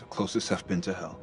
the closest I've been to hell.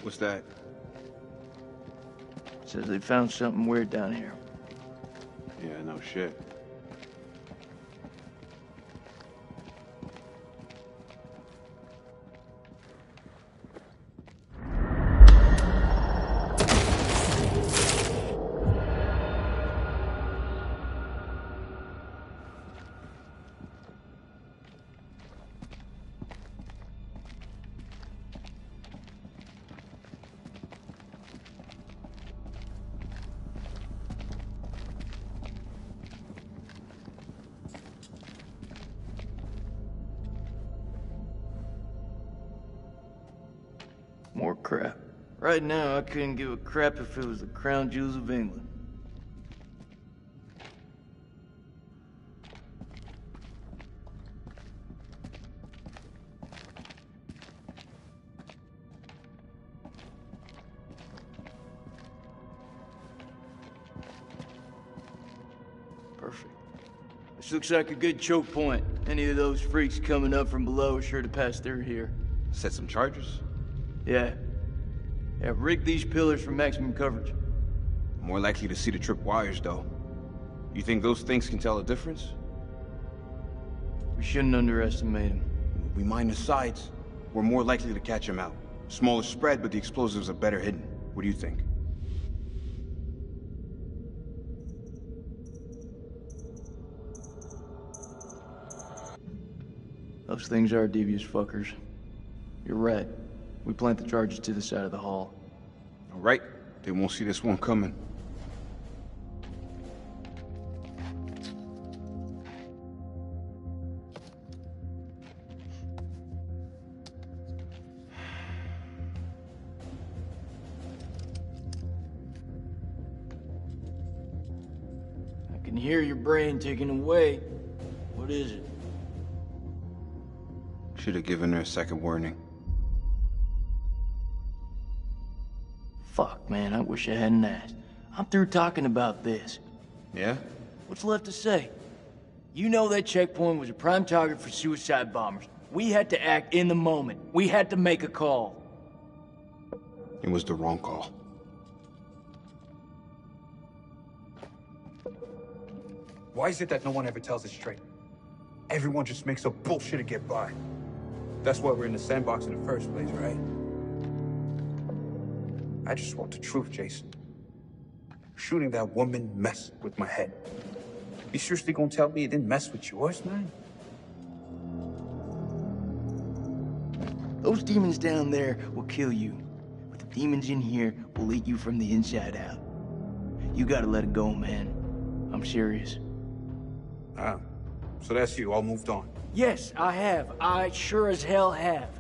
What's that? Says they found something weird down here. Yeah, no shit. More crap. Right now, I couldn't give a crap if it was the crown jewels of England. Perfect. This looks like a good choke point. Any of those freaks coming up from below are sure to pass through here. Set some charges? Yeah, rig these pillars for maximum coverage. More likely to see the trip wires, though. You think those things can tell a difference? We shouldn't underestimate them. We mine the sides. We're more likely to catch them out. Smaller spread, but the explosives are better hidden. What do you think? Those things are devious fuckers. You're right. We plant the charges to the side of the hall. All right. They won't see this one coming. I can hear your brain ticking away. What is it? Should have given her a second warning. Fuck, man, I wish I hadn't asked. I'm through talking about this. Yeah? What's left to say? You know that checkpoint was a prime target for suicide bombers. We had to act in the moment. We had to make a call. It was the wrong call. Why is it that no one ever tells it straight? Everyone just makes up bullshit to get by. That's why we're in the sandbox in the first place, right? I just want the truth, Jason. Shooting that woman messed with my head. You seriously gonna tell me it didn't mess with yours, man? Those demons down there will kill you. But the demons in here will eat you from the inside out. You gotta let it go, man. I'm serious. Ah, so that's you, all moved on. Yes, I have. I sure as hell have.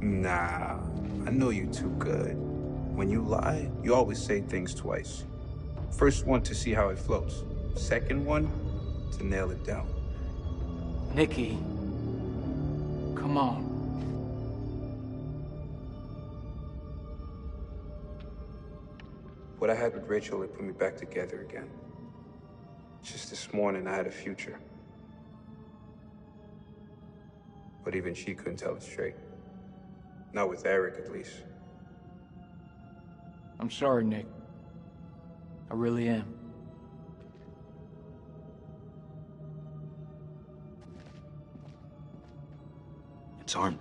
Nah, I know you too good. When you lie, you always say things twice. First one to see how it floats. Second one, to nail it down. Nikki. Come on. What I had with Rachel, it put me back together again. Just this morning, I had a future. But even she couldn't tell it straight. Not with Eric, at least. I'm sorry, Nick. I really am. It's armed.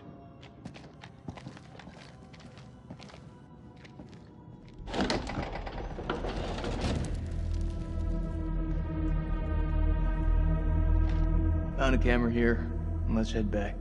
Found a camera here. Let's head back.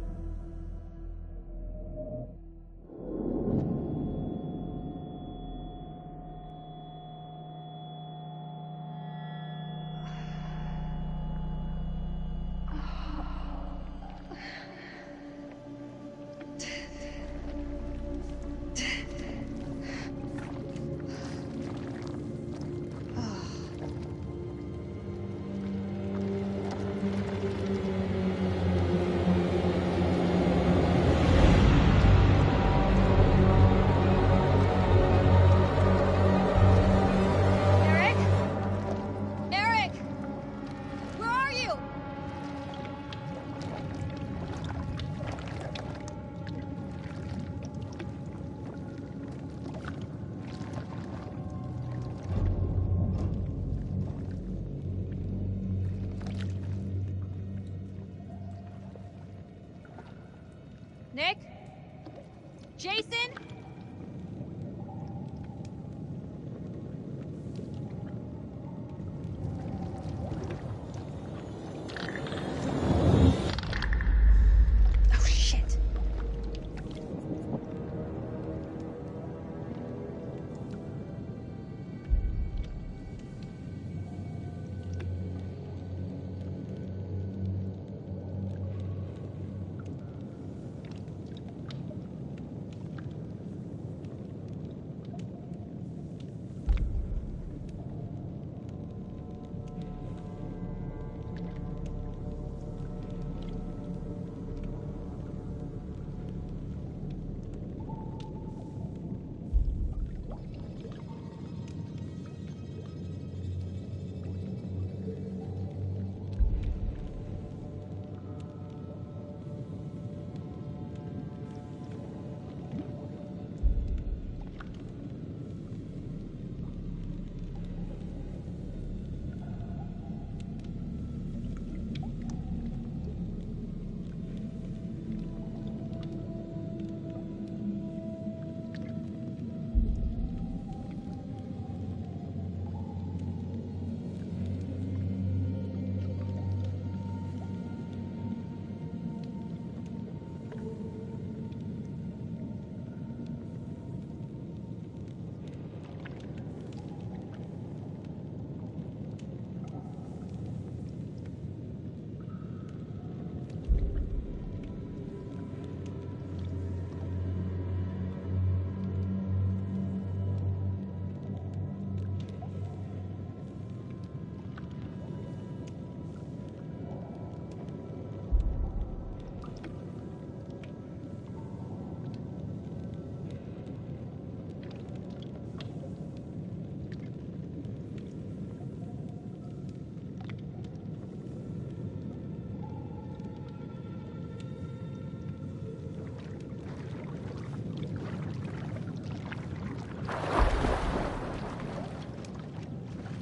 Nick? Jason? Oh, shit.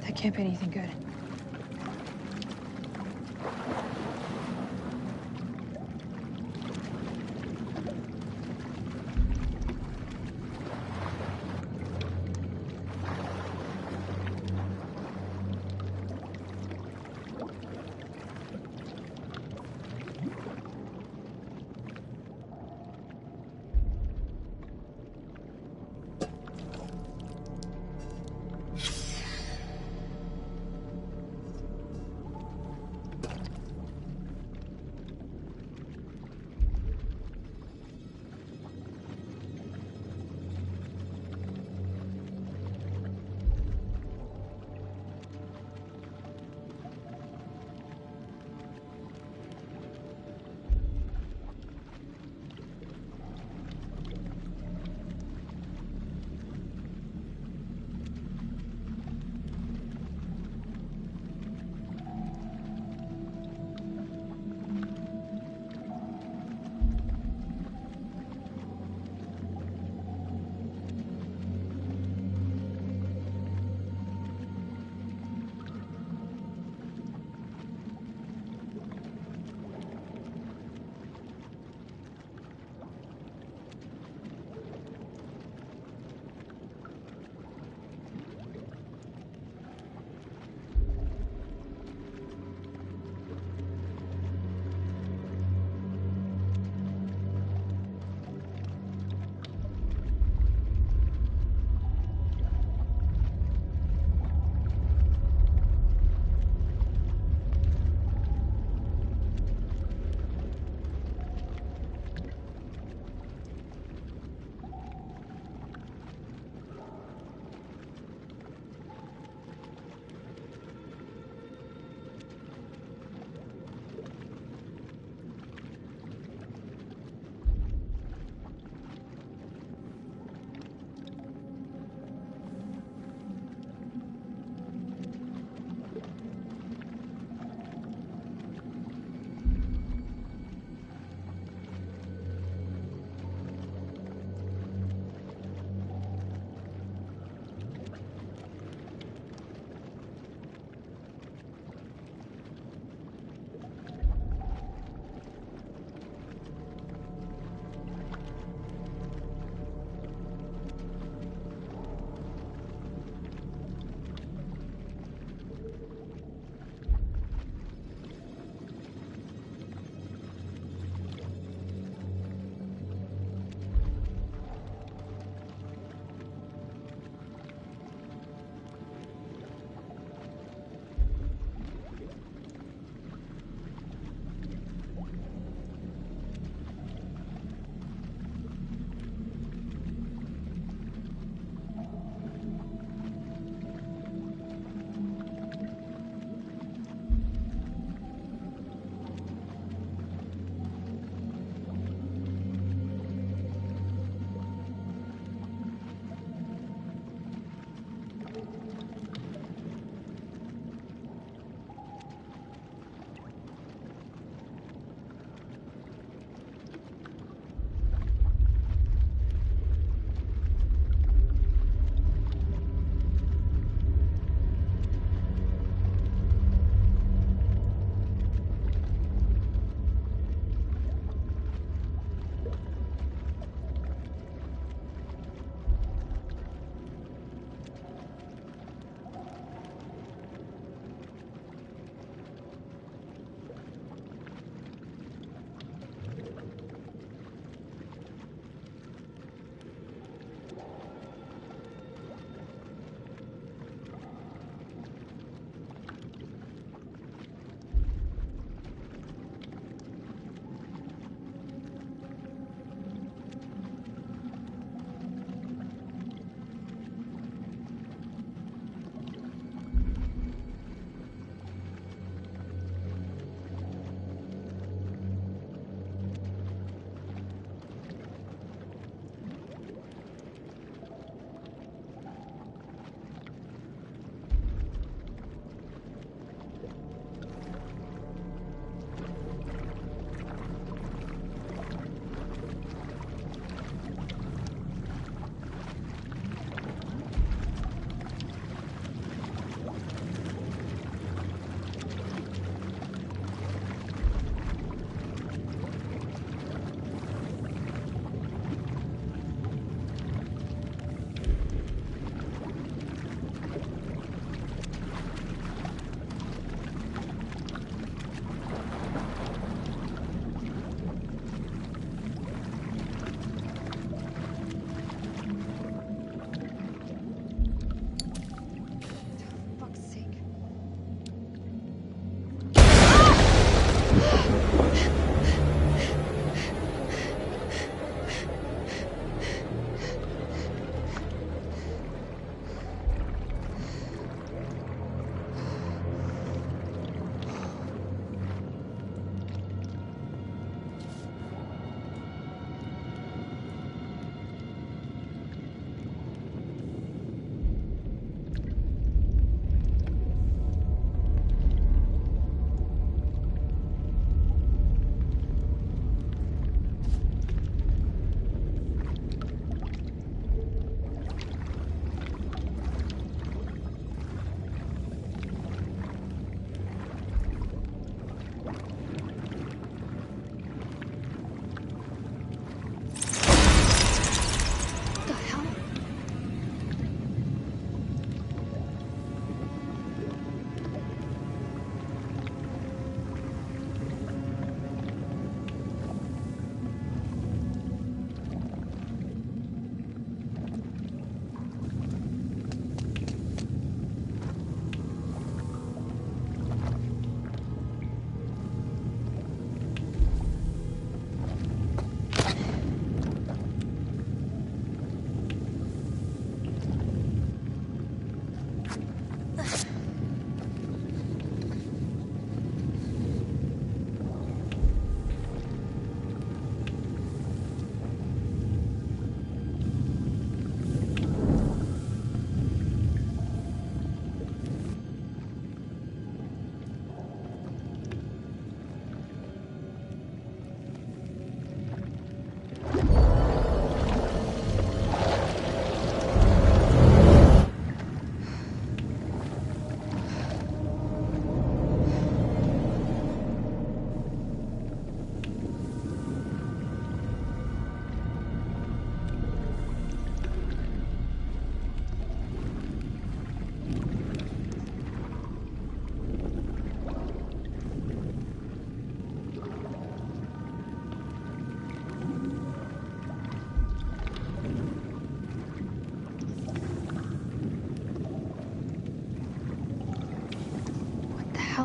That can't be anything good.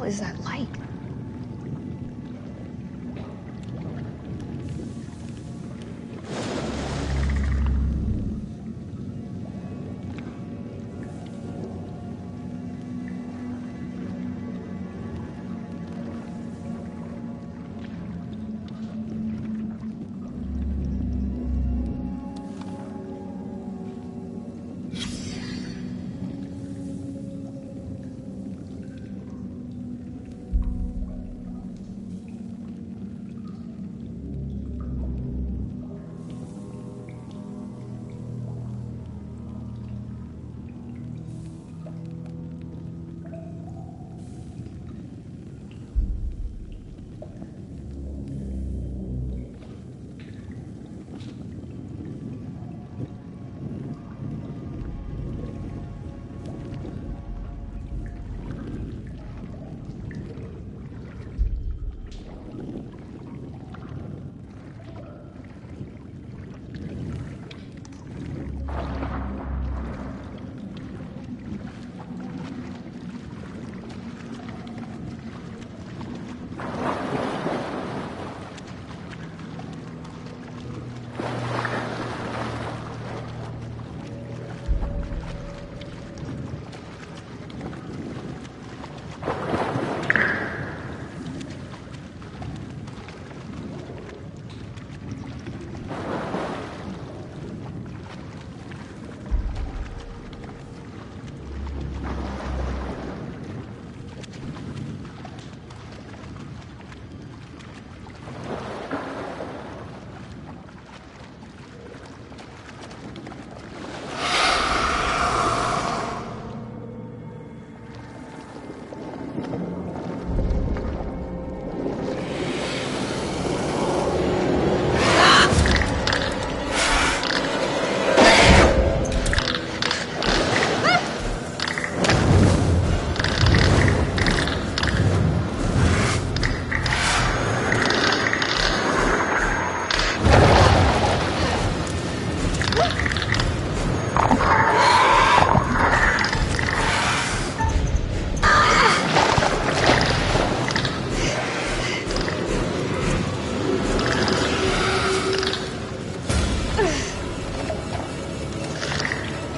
is that light?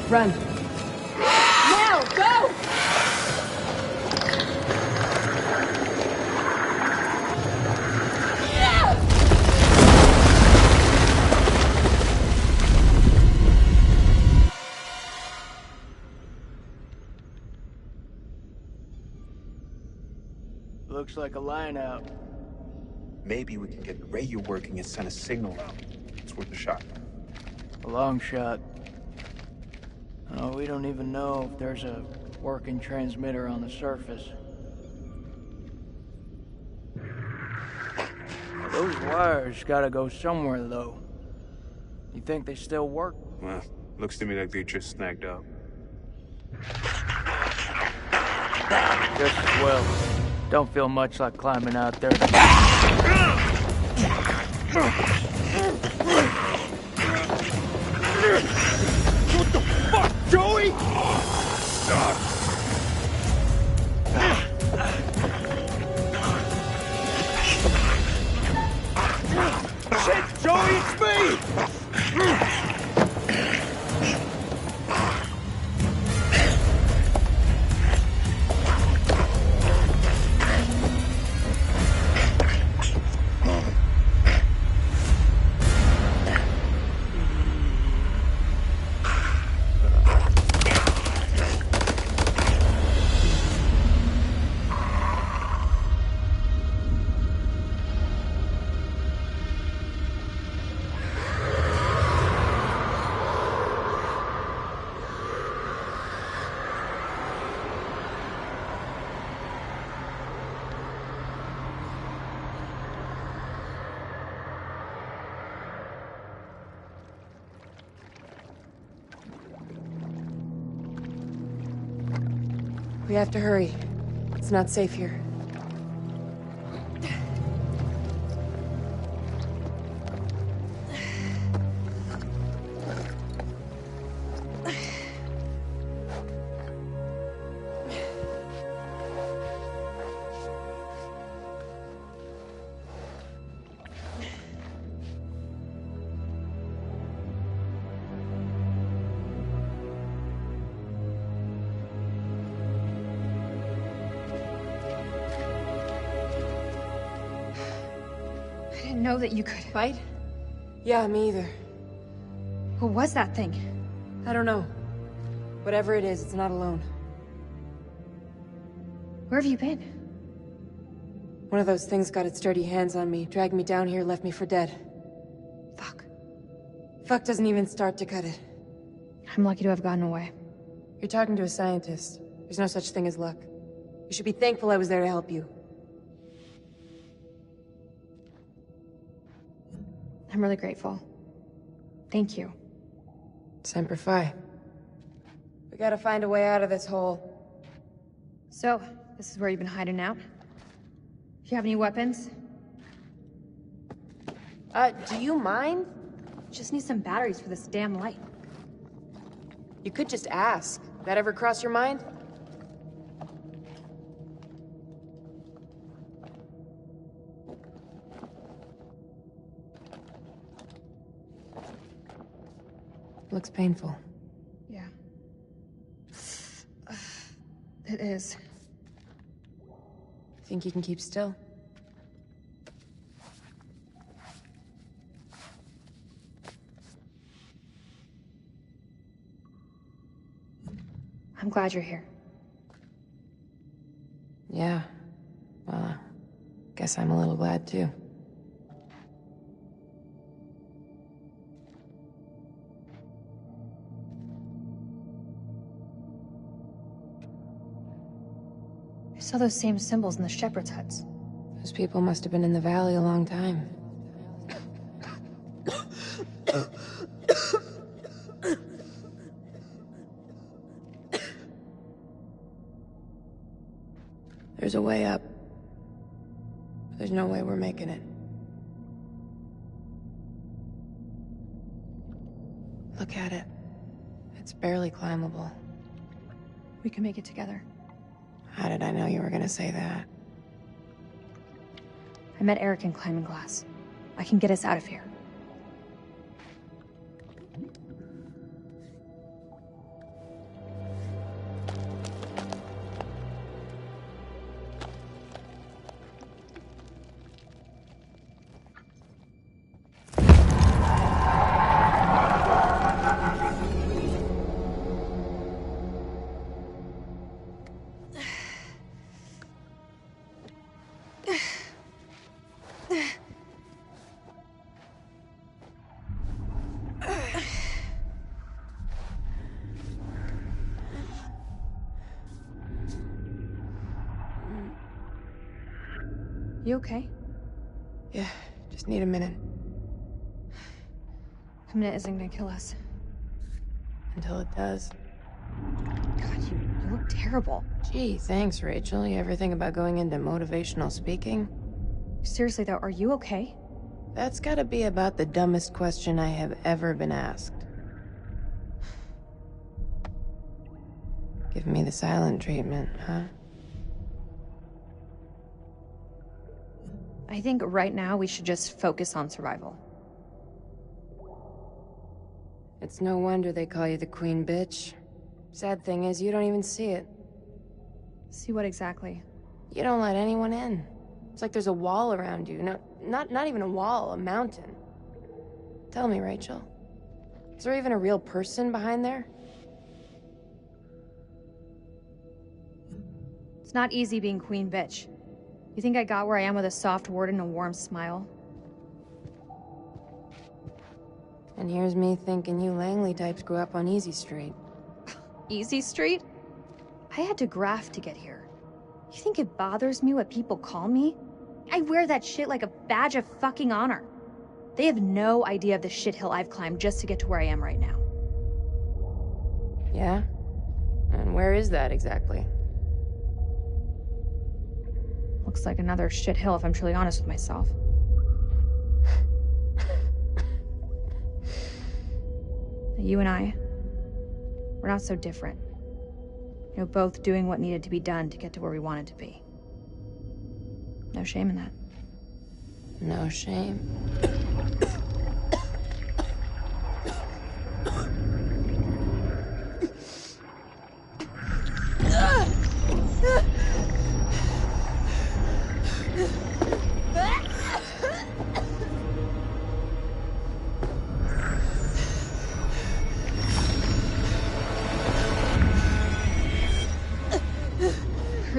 Run. Now, go! Looks like a line out. Maybe we can get the radio working and send a signal out. It's worth a shot. A long shot. Oh, we don't even know if there's a working transmitter on the surface. Those wires gotta go somewhere, though. You think they still work? Well, looks to me like they just snagged up. Just as well. Don't feel much like climbing out there. What the fuck, Joey? Shit, Joey, it's me! We have to hurry. It's not safe here. didn't know that you could... Fight? Yeah, me either. What was that thing? I don't know. Whatever it is, it's not alone. Where have you been? One of those things got its dirty hands on me, dragged me down here, left me for dead. Fuck. Fuck doesn't even start to cut it. I'm lucky to have gotten away. You're talking to a scientist. There's no such thing as luck. You should be thankful I was there to help you. I'm really grateful. Thank you. Semper Fi. We gotta find a way out of this hole. So, this is where you've been hiding out? Do you have any weapons? Do you mind? Just need some batteries for this damn light. You could just ask. That ever cross your mind? Looks painful. Yeah. It is. Think you can keep still? I'm glad you're here. Yeah. Well, guess I'm a little glad too. I saw those same symbols in the shepherd's huts. Those people must have been in the valley a long time. There's a way up. There's no way we're making it. Look at it. It's barely climbable. We can make it together. How did I know you were gonna say that? I met Eric in climbing class. I can get us out of here. You okay? Yeah, just need a minute. A minute isn't gonna kill us. Until it does. God, you look terrible. Gee, thanks, Rachel. You ever think about going into motivational speaking? Seriously though, are you okay? That's gotta be about the dumbest question I have ever been asked. Give me the silent treatment, huh? I think right now we should just focus on survival. It's no wonder they call you the queen bitch. Sad thing is, you don't even see it. See what exactly? You don't let anyone in. It's like there's a wall around you. No, not even a wall, a mountain. Tell me, Rachel. Is there even a real person behind there? It's not easy being queen bitch. You think I got where I am with a soft word and a warm smile? And here's me thinking you Langley types grew up on Easy Street. Easy Street? I had to graft to get here. You think it bothers me what people call me? I wear that shit like a badge of fucking honor. They have no idea of the shithill I've climbed just to get to where I am right now. Yeah? And where is that exactly? Looks like another shithill if I'm truly honest with myself. You and I, we're not so different. You know, both doing what needed to be done to get to where we wanted to be. No shame in that. No shame.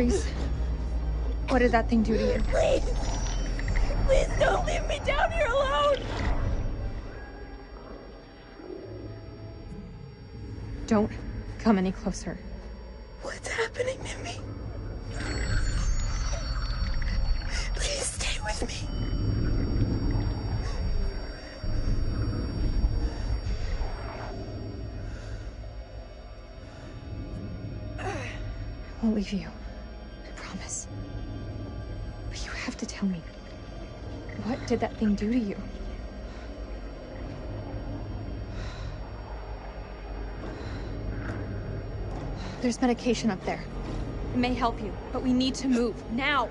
Clarice, what did that thing do to you? Please! Please don't leave me down here alone! Don't come any closer. What's happening to me? Please stay with me. I won't leave you. I promise. But you have to tell me. What did that thing do to you? There's medication up there. It may help you, but we need to move, now!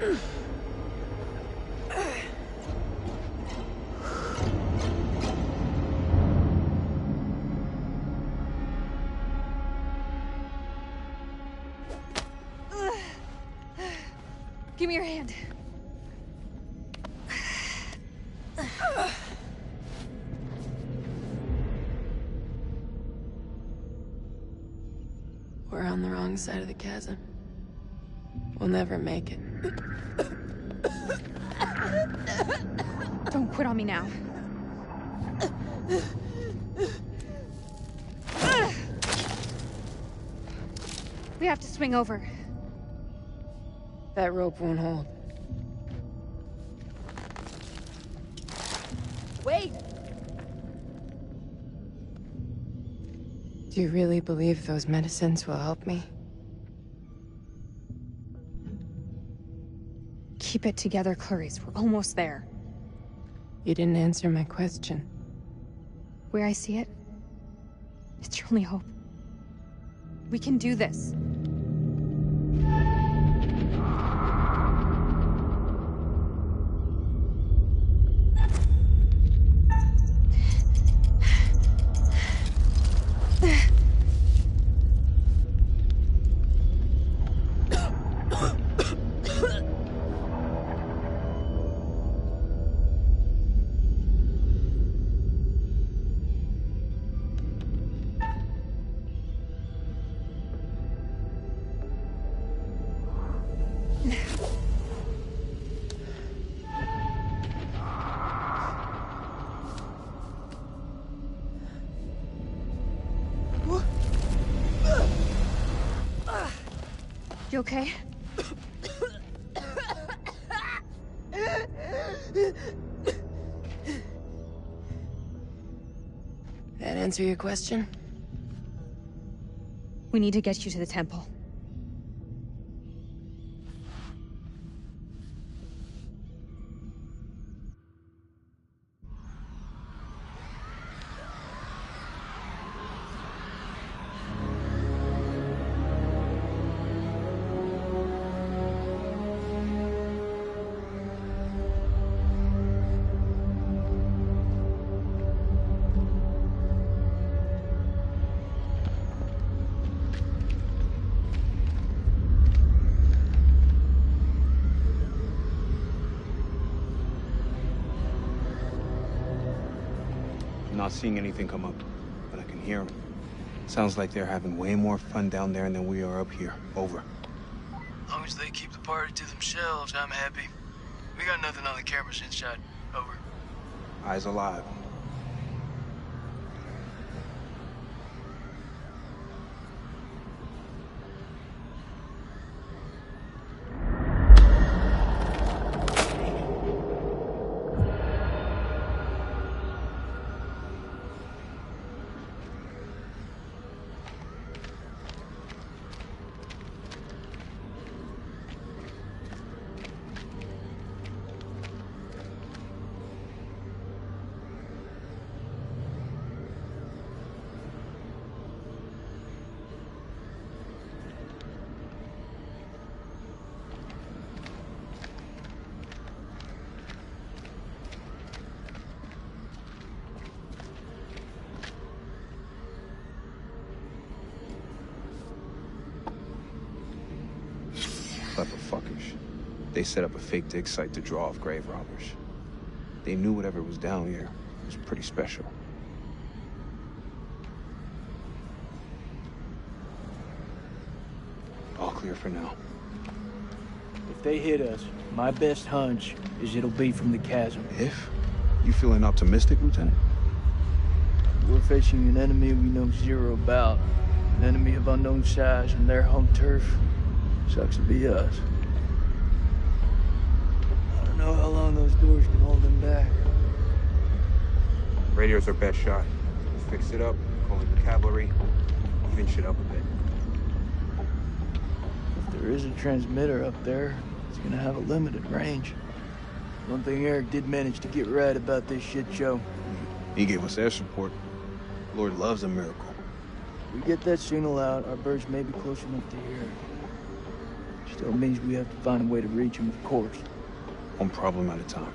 Give me your hand. We're on the wrong side of the chasm. We'll never make it. Don't quit on me now. We have to swing over. That rope won't hold. Wait! Do you really believe those medicines will help me? Keep it together, Clarice. We're almost there. You didn't answer my question. Where I see it, it's your only hope. We can do this. You okay? That answer your question? We need to get you to the temple. Not seeing anything come up, but I can hear them. Sounds like they're having way more fun down there than we are up here. Over. As long as they keep the party to themselves, I'm happy. We got nothing on the cameras inside. Over. Eyes alive. Clever fuckers. They set up a fake dig site to draw off grave robbers. They knew whatever was down here was pretty special. All clear for now. If they hit us, my best hunch is it'll be from the chasm. If? You feeling optimistic, Lieutenant? We're facing an enemy we know zero about. An enemy of unknown size and their home turf. Sucks to be us. I don't know how long those doors can hold them back. Radio's our best shot. Fix it up, call in cavalry, even shit up a bit. If there is a transmitter up there, it's gonna have a limited range. One thing Eric did manage to get right about this shit show. He gave us air support. Lord loves a miracle. We get that signal out, our birds may be close enough to hear it. Still means we have to find a way to reach them, of course. One problem at a time.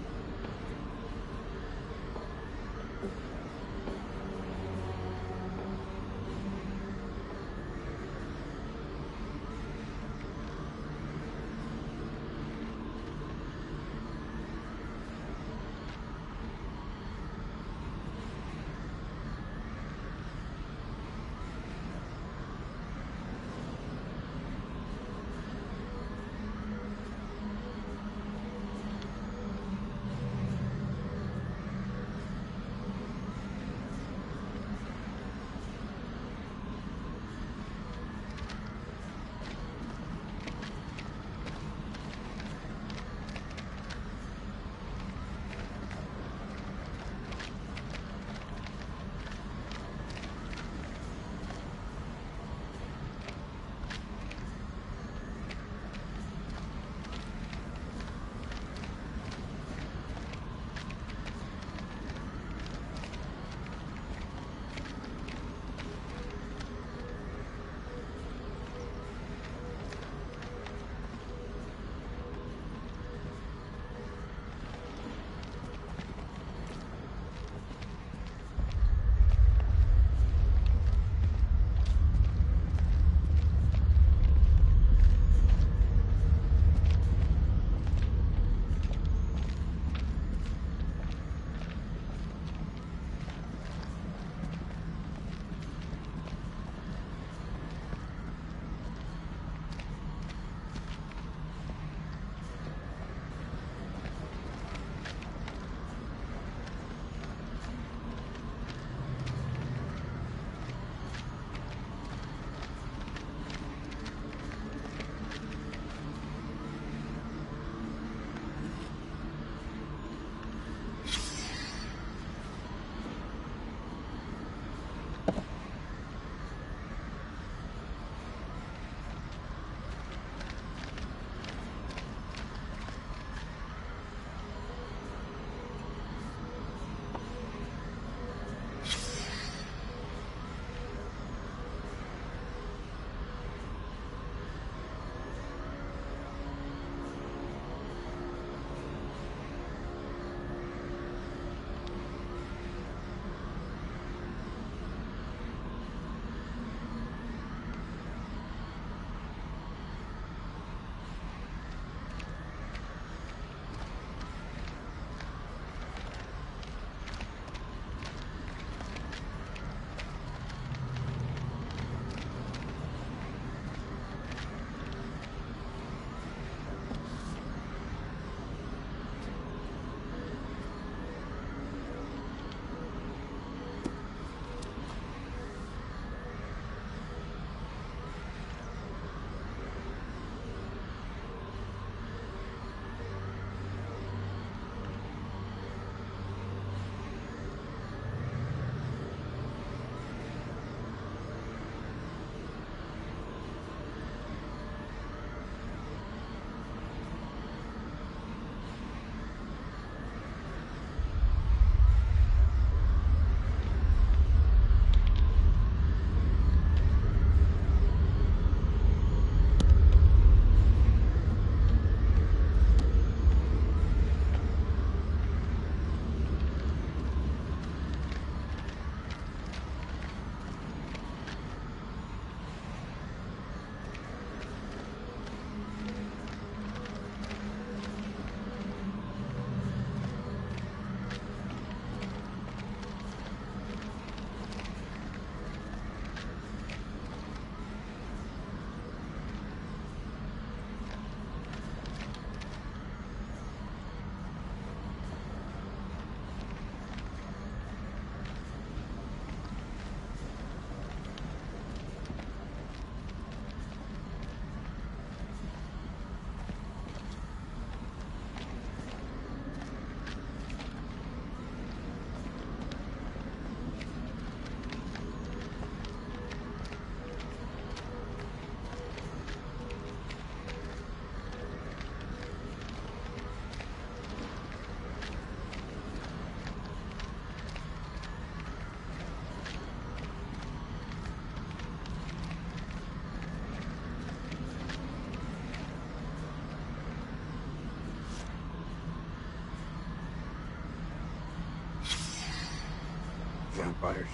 vampires.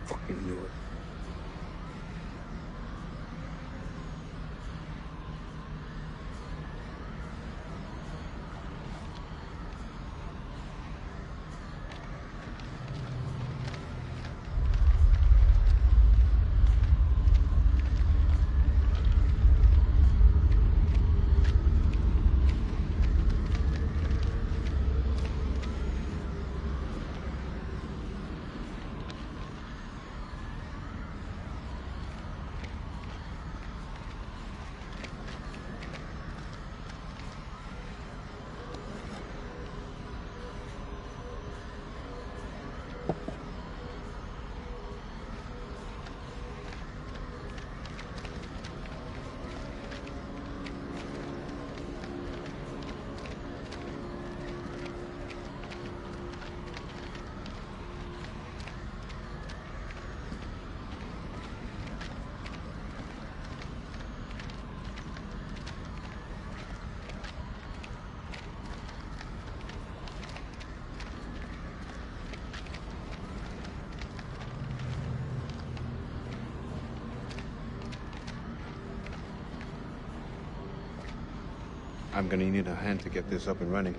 Fucking knew it. I'm gonna need a hand to get this up and running.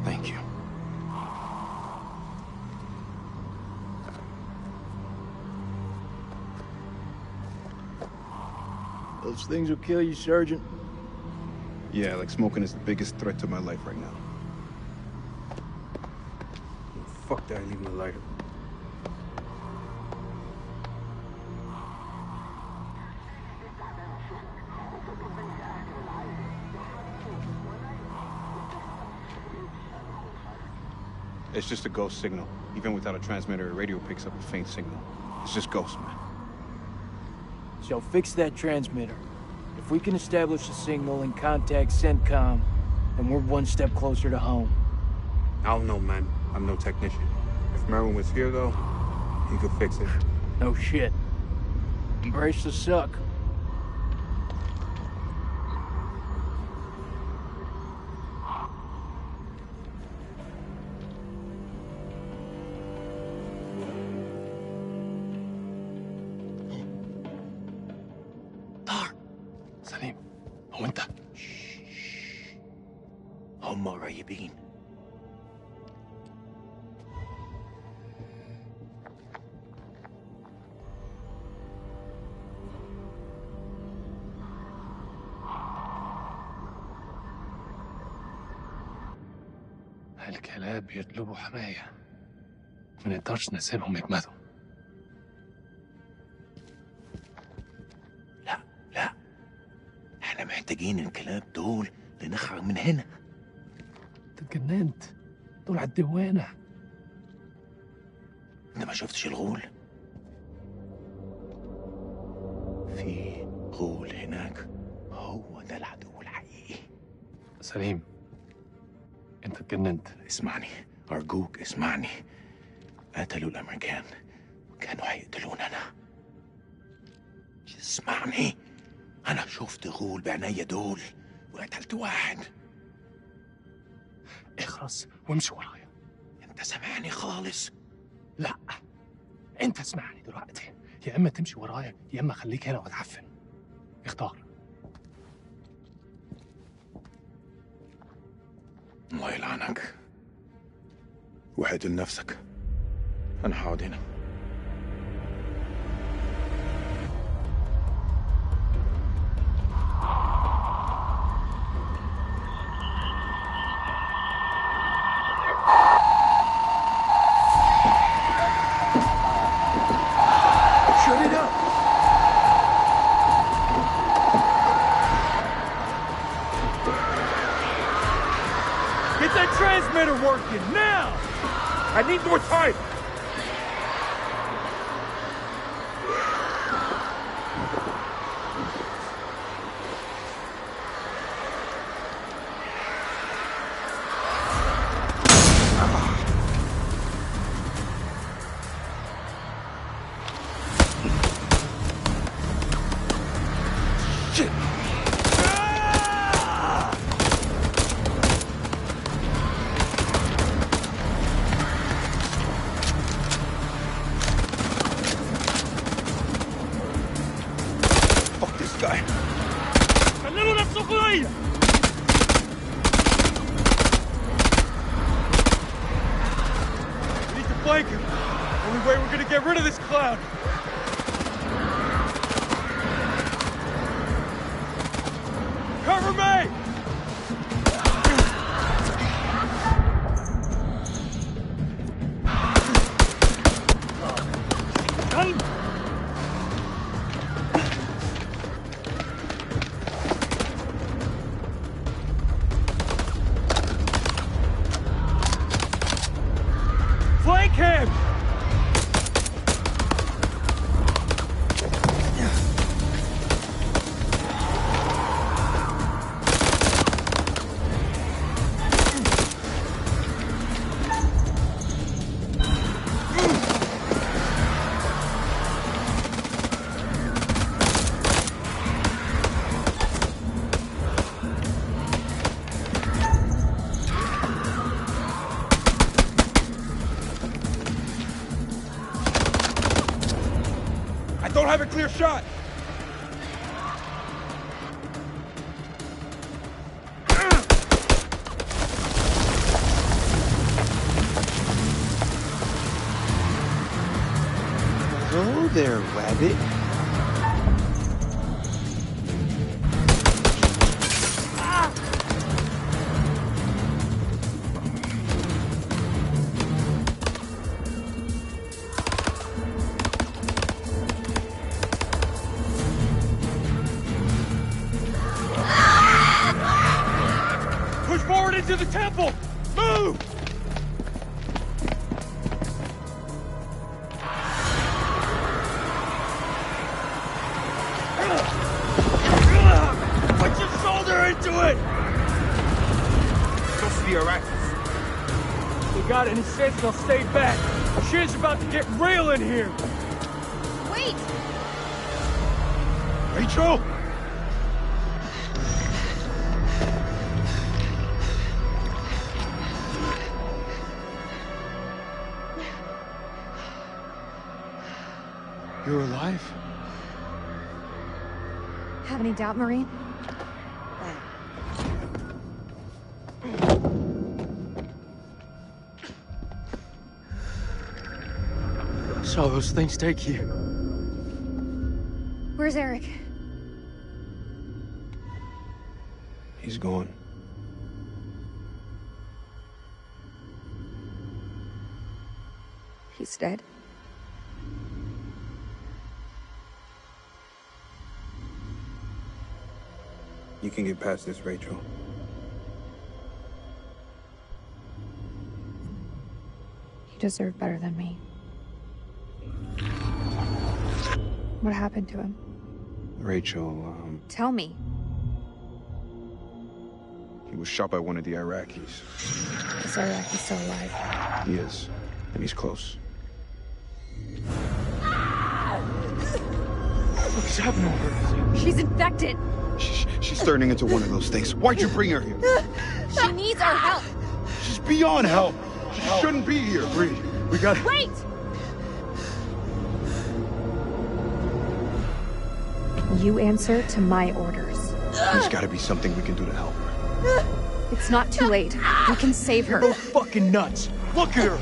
Thank you. Those things will kill you, Sergeant. Yeah, like smoking is the biggest threat to my life right now. Fuck that, I need my lighter. It's just a ghost signal. Even without a transmitter, a radio picks up a faint signal. It's just ghosts, man. So fix that transmitter. If we can establish a signal and contact CENTCOM, then we're one step closer to home. I don't know, man. I'm no technician. If Merwin was here, though, he could fix it. No shit. Embrace the suck. سليم هو انت هم قريبين. الكلاب بيطلبوا حماية ما نقدرش نسيبهم يجمدوا. لا احنا محتاجين الكلاب دول لنخرج من هنا. انت اتجننت، دول على الدوانة. انت ما شفتش الغول؟ في غول هناك، هو ده العدو الحقيقي. سليم انت اتجننت. اسمعني ارجوك اسمعني. قتلوا الامريكان وكانوا هيقتلونا انا. اسمعني، انا شفت غول بعينيا دول وقتلت واحد. اخرس وامشي ورايا. انت سامعني خالص؟ لا انت اسمعني دلوقتي، يا اما تمشي ورايا يا اما خليك هنا واتعفن. اختار. الله يلعنك. واقتل نفسك. انا هقعد هنا. Shut it up. Get that transmitter working now! I need more time. flank him. Only way we're gonna get rid of this cloud. Cover me! Flank him! Don't have a clear shot. Hello there, rabbit. Push forward into the temple! Move! Put your shoulder into it! Supposed to be Iraqis. They got any sense, they'll stay back. Shit's about to get real in here. Wait! Rachel! You're alive? Have any doubt, Marine? Saw those things take you. Where's Eric? He's gone. He's dead. You can get past this, Rachel. You deserve better than me. What happened to him? Rachel, Tell me. he was shot by one of the Iraqis. Is Iraqi still alive? He is, and he's close. What's happening to her? She's infected! She's turning into one of those things. Why'd you bring her here? She needs our help! She's beyond help. She shouldn't be here. Breathe. We got... Wait! You answer to my orders. There's gotta be something we can do to help her. It's not too late. We can save her. You're both fucking nuts. Look at her.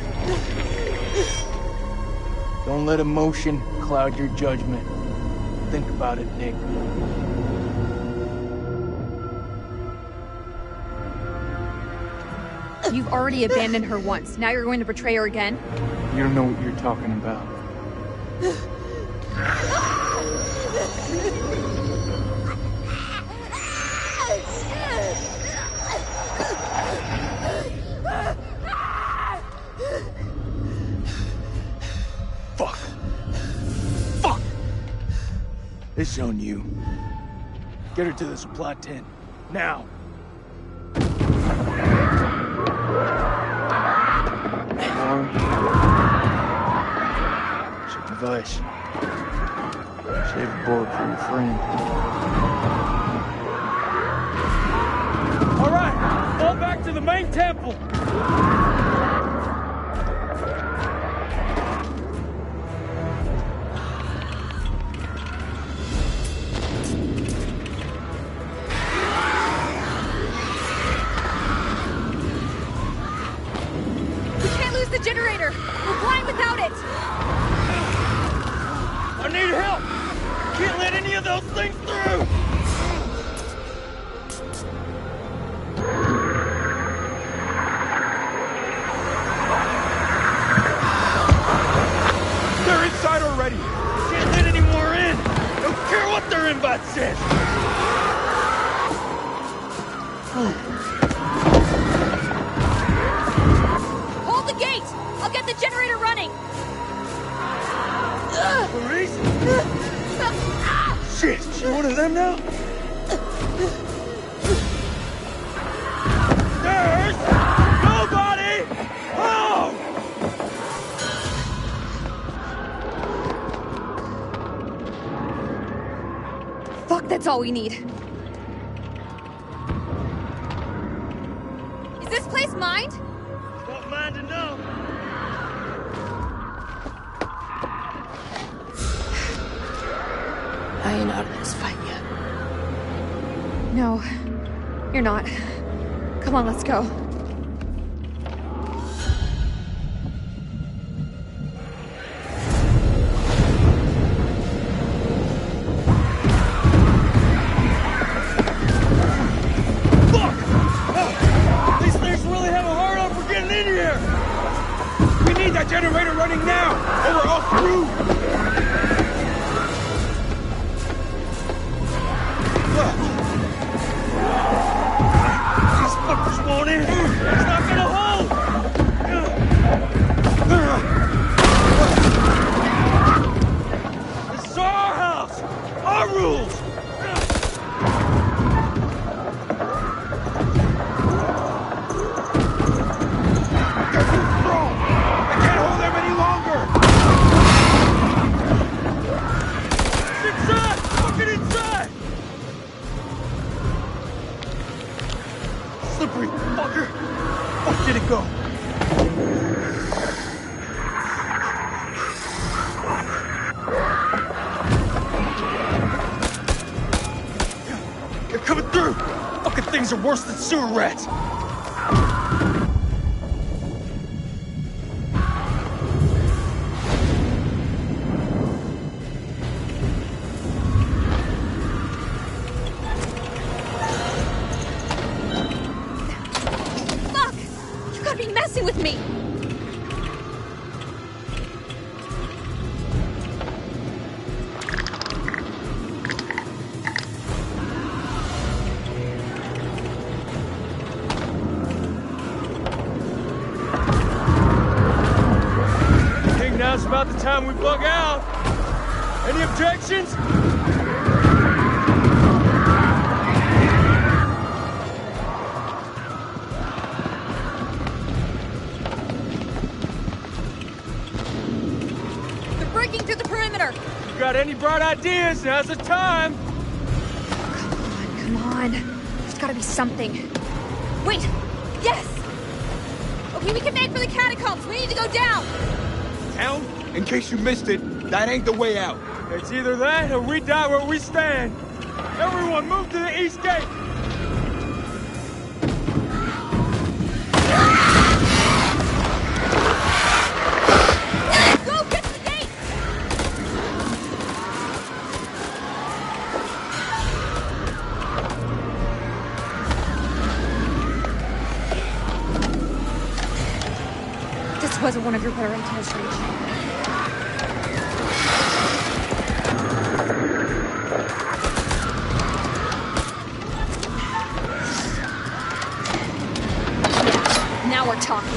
Don't let emotion cloud your judgment. Think about it, Nick. You've already abandoned her once. Now you're going to betray her again? You don't know what you're talking about. Fuck. Fuck! It's on you. Get her to the supply tent. Now. Check device. Save a bullet for your friend. All right, fall back to the main temple. We can't lose the generator! We're blind! those things through! They're inside already! Can't let any more in! Don't care what their invite says! Hold the gate! I'll get the generator running! Maurice? Shit, she one of them now? There's nobody home! Fuck, that's all we need. Is this place mined? Don't mind to know. I ain't out of this fight yet. No, you're not. Come on, let's go. These things really have a hard on for getting in here! We need that generator running now, or we're all screwed! These fuckers won't in! It's not gonna hold! This is our house! Our rules! They're too strong! I can't hold them any longer! It's inside! Fucking inside! Slippery fucker! Fuck did it go? They're coming through! Fucking things are worse than sewer rats! Fuck! You gotta be messing with me! I think now's about the time we bug out. Any objections? They're breaking through the perimeter! You got any bright ideas? Now's the time. Come on. There's gotta be something. Wait! Yes! Okay, we can make for the catacombs. We need to go down! Town? In case you missed it, that ain't the way out. It's either that or we die where we stand. Everyone move to the east gate. Go, get to the gate! This wasn't one of your better ideas, Rach. Now we're talking.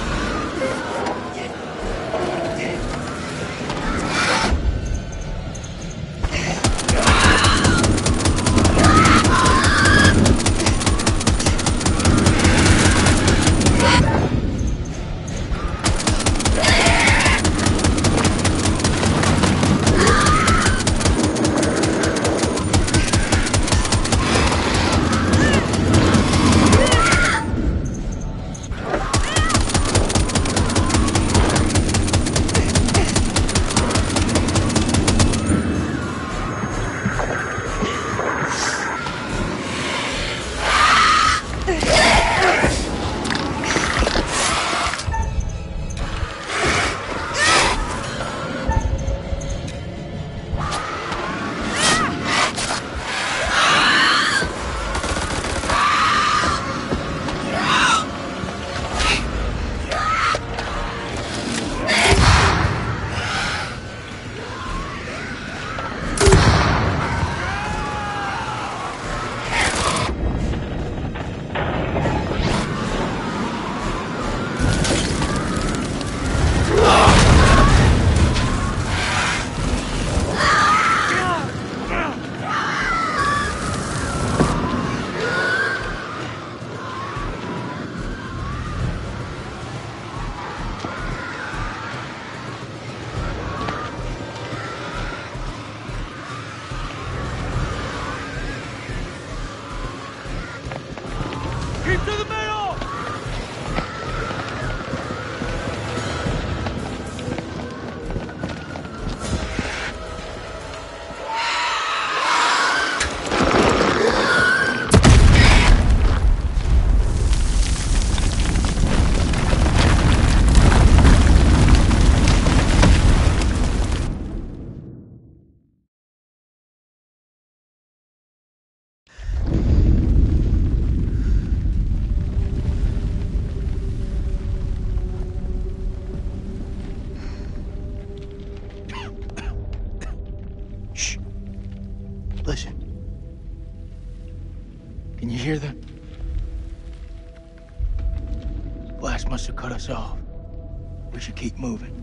Keep to the middle! Listen. Can you hear that? Blast must have cut us off. We should keep moving.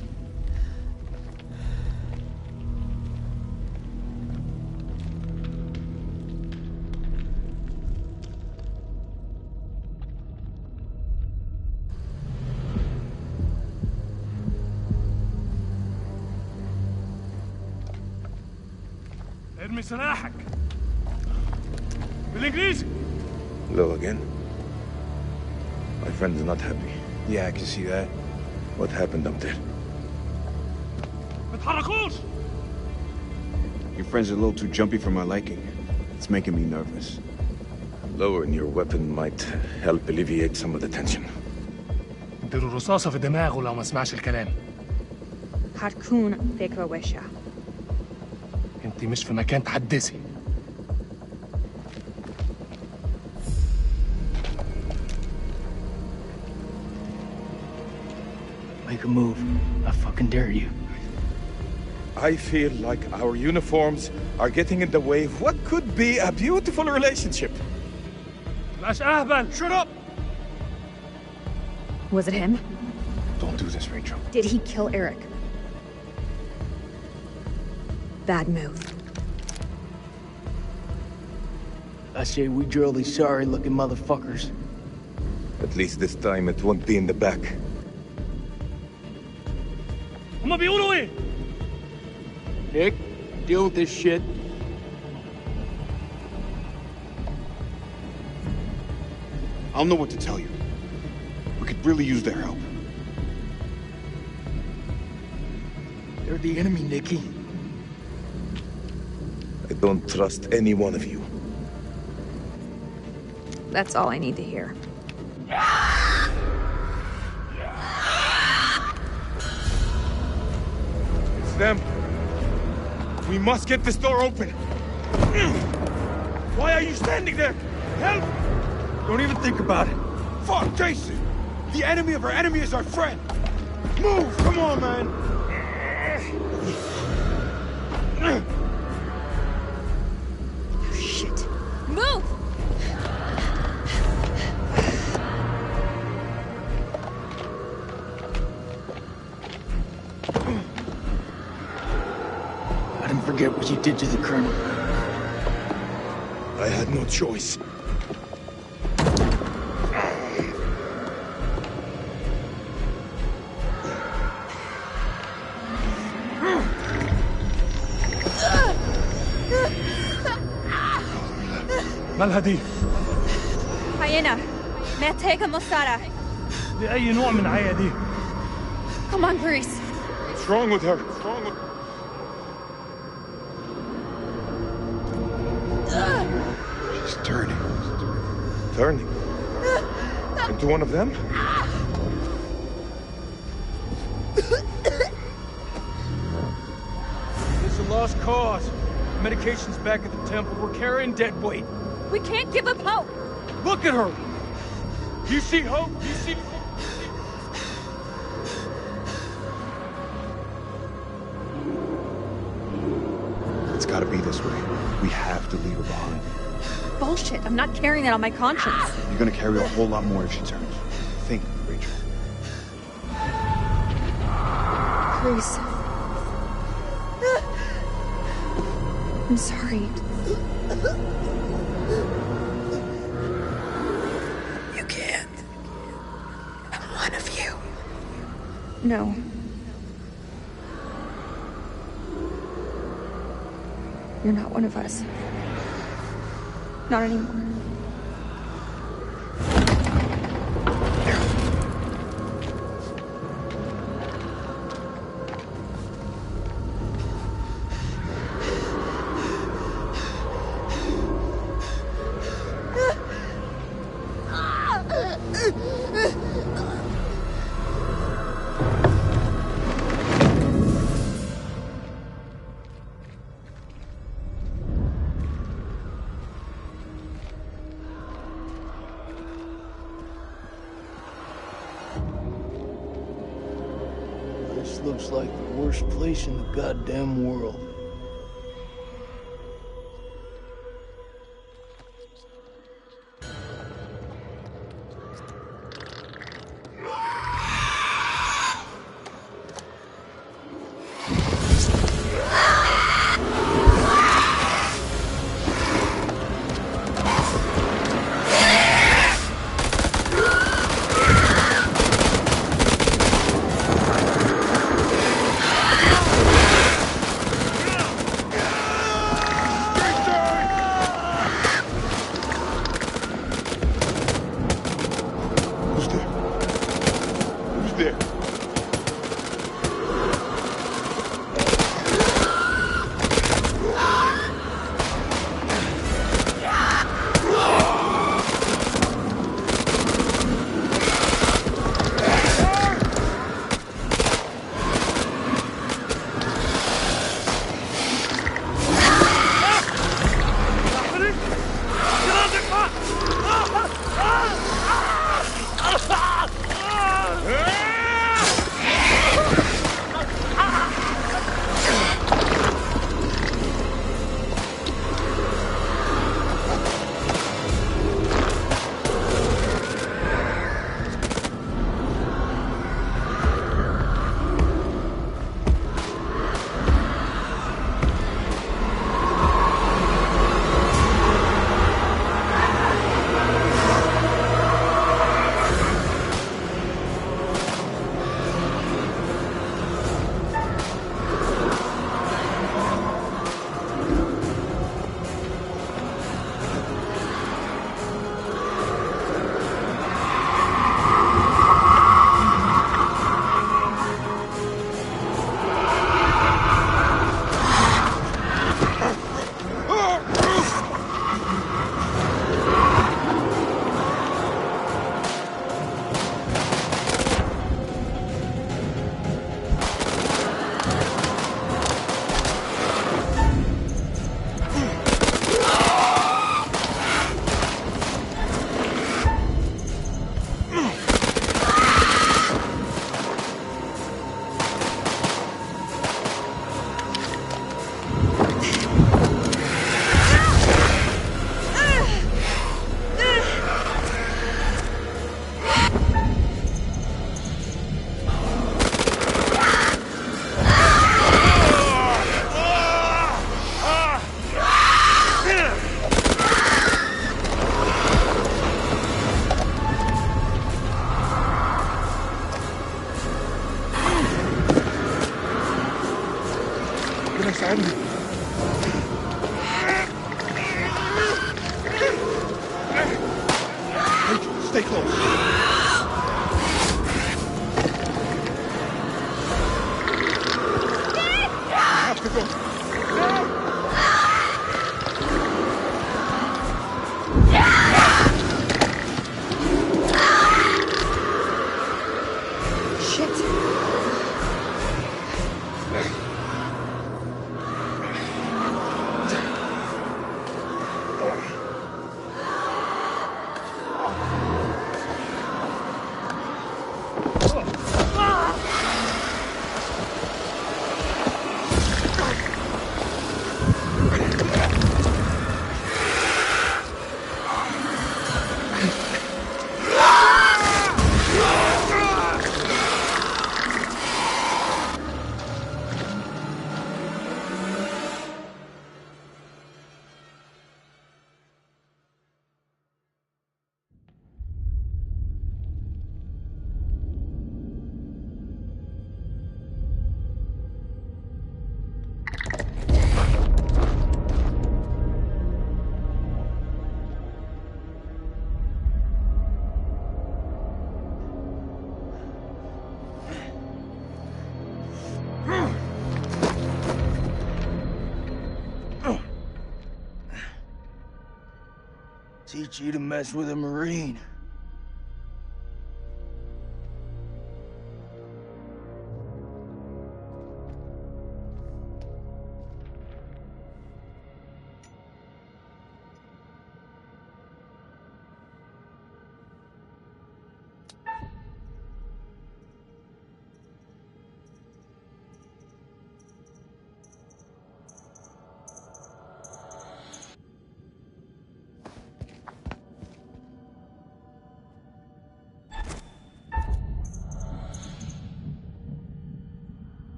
ارمي سلاحك بالانجليزي. Hello again. My friend is not happy. Yeah, I can see that. What happened up there? ما تحركوش. Your friend's a little too jumpy for my liking. It's making me nervous. Lowering your weapon might help alleviate some of the tension. اديله الرصاصة في دماغه لو ما سمعش الكلام. هتكون فكرة وحشة. انت مش في مكان تحدثي. Make a move. I fucking dare you. I feel like our uniforms are getting in the way of what could be a beautiful relationship. بلاش اهبل. Shut up! Was it him? Don't do this, Rachel. Did he kill Eric? Bad move. I say we drill these sorry-looking motherfuckers. At least this time it won't be in the back. هما بيقولوا ايه؟ Nick, deal with this shit. I don't know what to tell you. We could really use their help. They're the enemy, Nicky. I don't trust any one of you. That's all I need to hear. It's them. We must get this door open. Why are you standing there? Help! Don't even think about it. Fuck, Jason! The enemy of our enemy is our friend! Move! Come on, man! Shit. Move! I didn't forget what you did to the Colonel. I had no choice. مالها دي؟ Hyena. محتاجة مساعدة. دي أي نوع من عيا دي؟ Come on, Grease. What's wrong with her? What's wrong with She's turning. Turning? Into one of them? It's a lost cause. Medication's back at the temple. We're carrying dead weight. We can't give up hope. Look at her! You see hope? You see... It's gotta be this way. We have to leave her behind. Bullshit. I'm not carrying that on my conscience. You're gonna carry a whole lot more if she turns. Think, Rachel. Grease. I'm sorry. You can't. I'm one of you. No. You're not one of us. Not anymore. This looks like the worst place in the goddamn world. Stay close. Have to go. Teach you to mess with a Marine.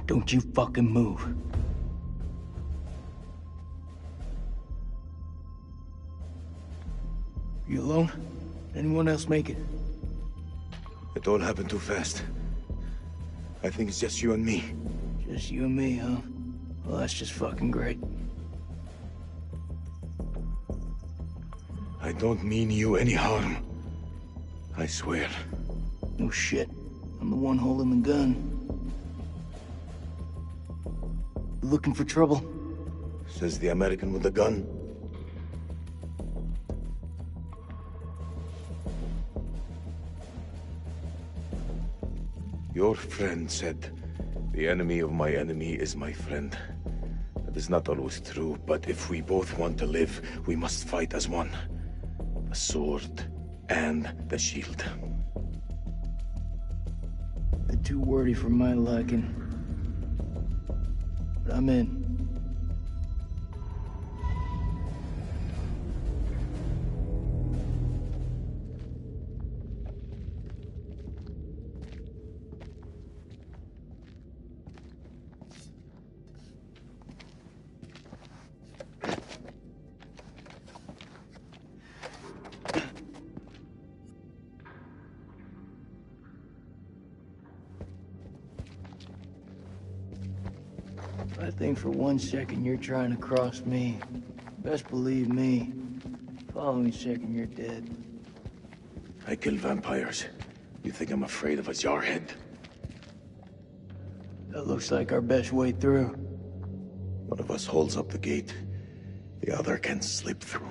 Don't you fucking move. You alone? Anyone else make it? It all happened too fast. I think it's just you and me. Just you and me, huh? Well, that's just fucking great. I don't mean you any harm. I swear. No shit. I'm the one holding the gun. You looking for trouble? Says the American with the gun. Your friend said, the enemy of my enemy is my friend. That is not always true, but if we both want to live, we must fight as one. The sword and the shield. Bit too wordy for my liking. But I'm in. I think for 1 second you're trying to cross me. Best believe me. Following second you're dead. I kill vampires. You think I'm afraid of a jarhead? That looks like our best way through. One of us holds up the gate. The other can slip through.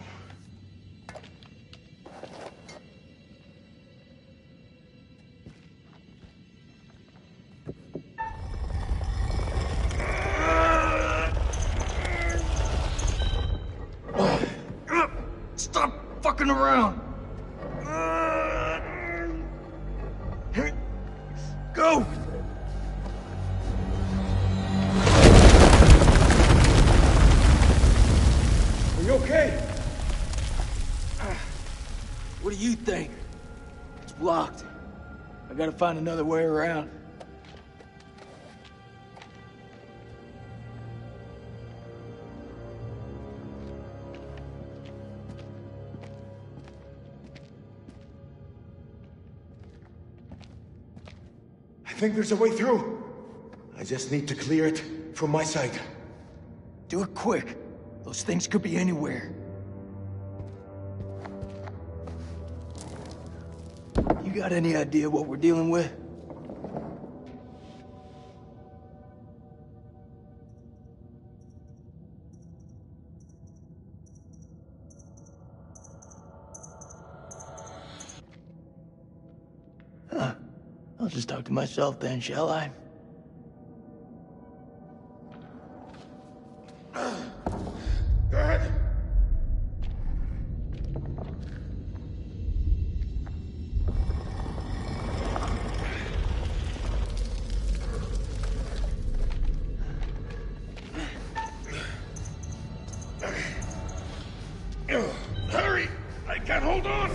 Stop fucking around! Go! Are you okay? What do you think? It's blocked. I gotta find another way around. I think there's a way through. I just need to clear it from my side. Do it quick. Those things could be anywhere. You got any idea what we're dealing with? Huh. I'll just talk to myself then, shall I? Go ahead. Hurry! I can't hold on!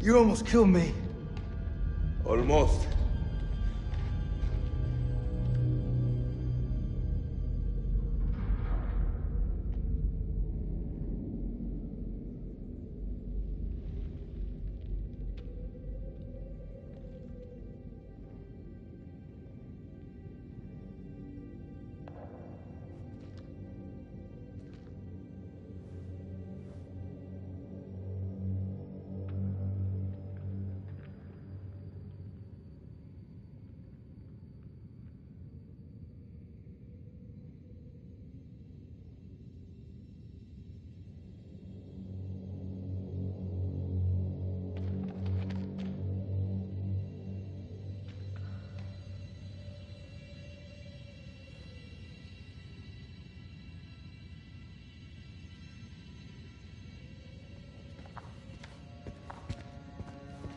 You almost killed me. Almost.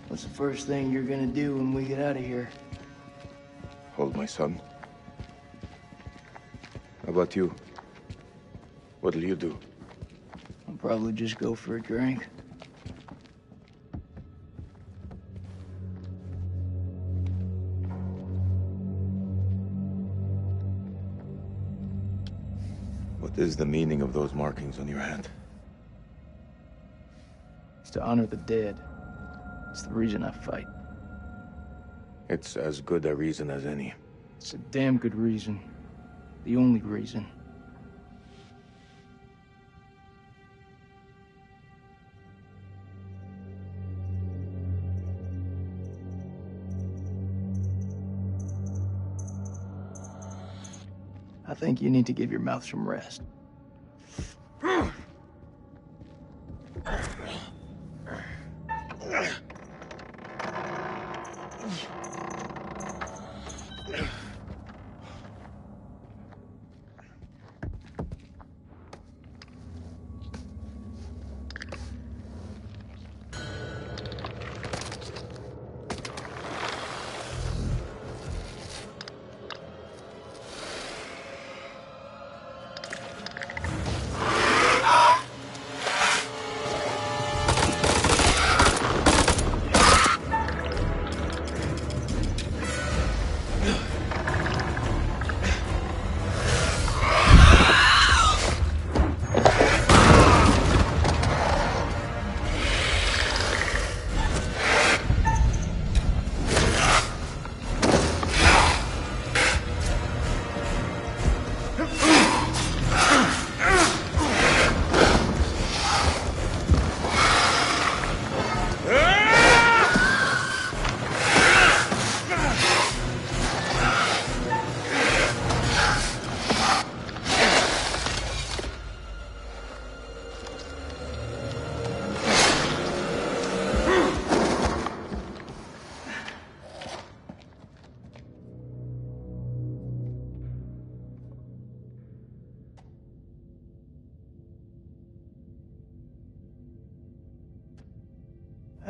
What's the first thing you're gonna do when we get out of here? Hold my son. How about you? What'll you do? I'll probably just go for a drink. What is the meaning of those markings on your hand? It's to honor the dead. It's the reason I fight. It's as good a reason as any. It's a damn good reason. The only reason. I think you need to give your mouth some rest.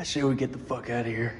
I say we get the fuck out of here.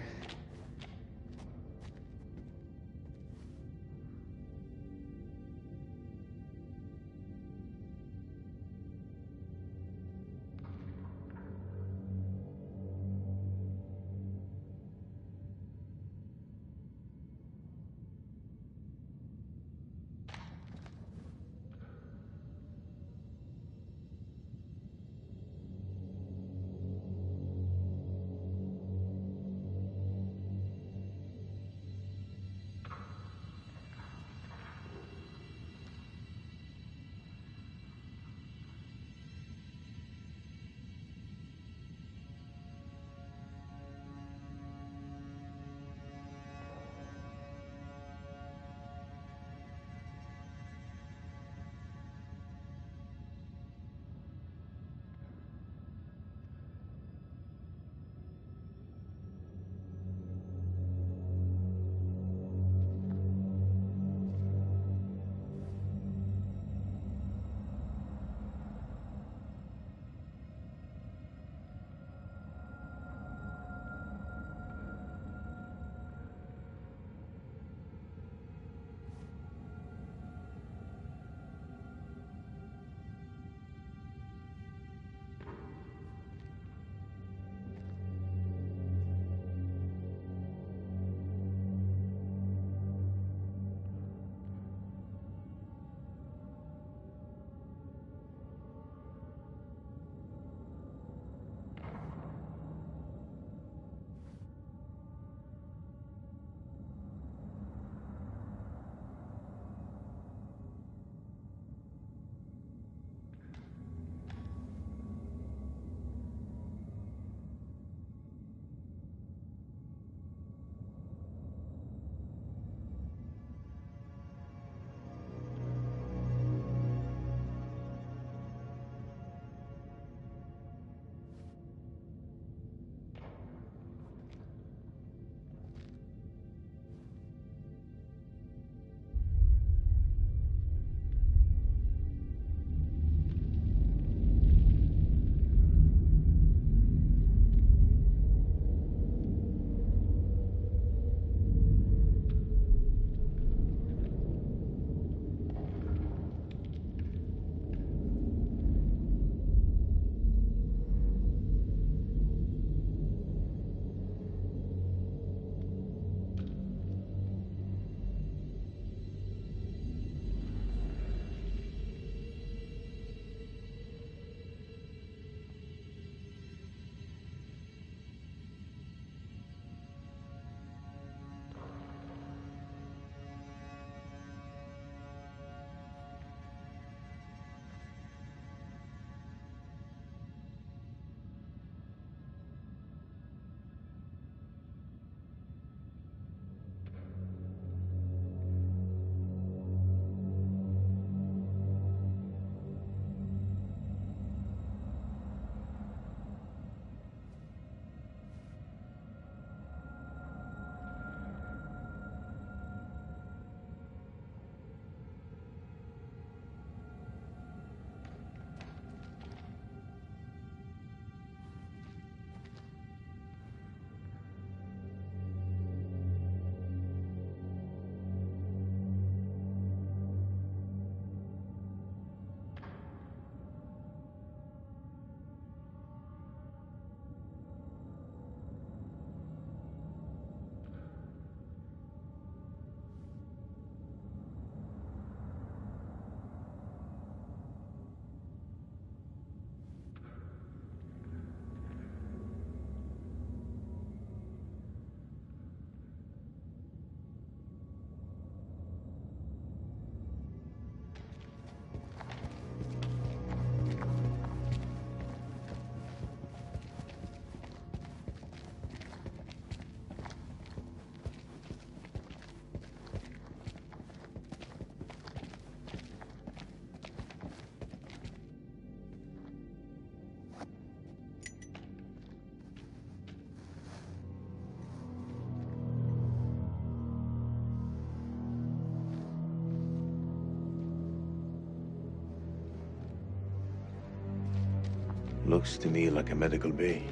Looks to me like a medical bay.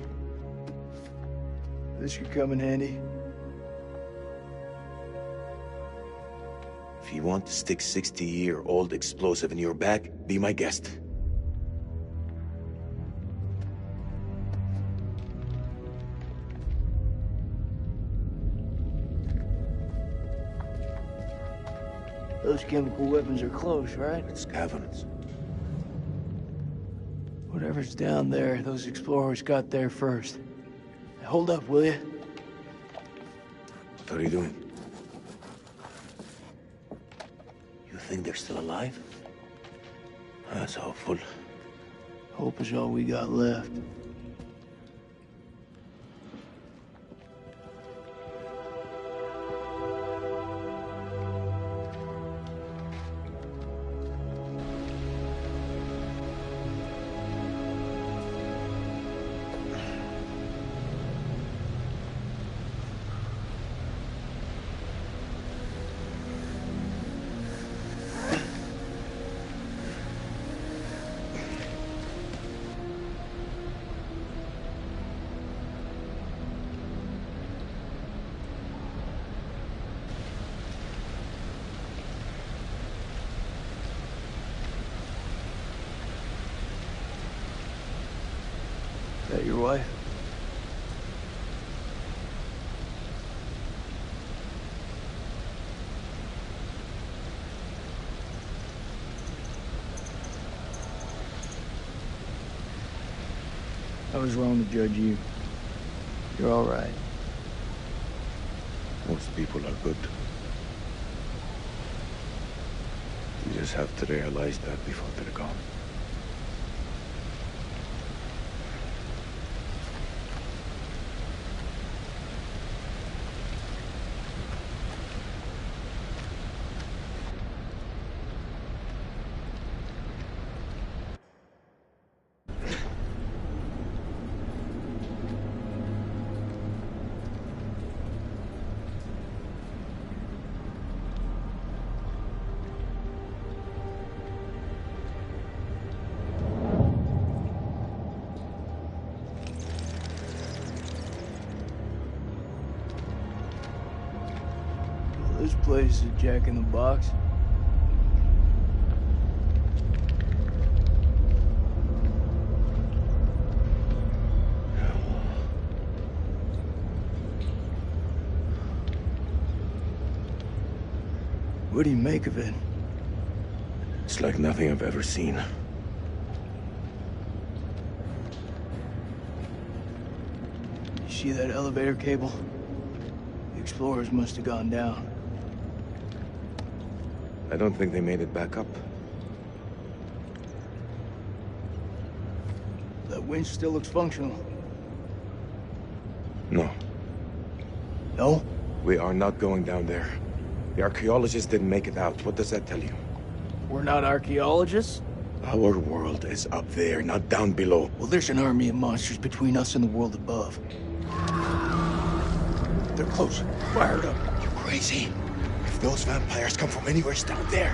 This could come in handy. If you want to stick 60-year-old explosive in your back, be my guest. Those chemical weapons are close, right? It's caverns. Whatever's down there, those explorers got there first. Hold up, will you? What are you doing? You think they're still alive? That's hopeful. Hope is all we got left. Is that your wife? I was wrong to judge you. You're all right. Most people are good. You just have to realize that before they're gone. This place is a jack in the box. What do you make of it? It's like nothing I've ever seen. You see that elevator cable? The explorers must have gone down. I don't think they made it back up. That winch still looks functional. No. No? We are not going down there. The archaeologists didn't make it out. What does that tell you? We're not archaeologists? Our world is up there, not down below. Well, there's an army of monsters between us and the world above. They're close. Fired up. You crazy? If those vampires come from anywhere down there,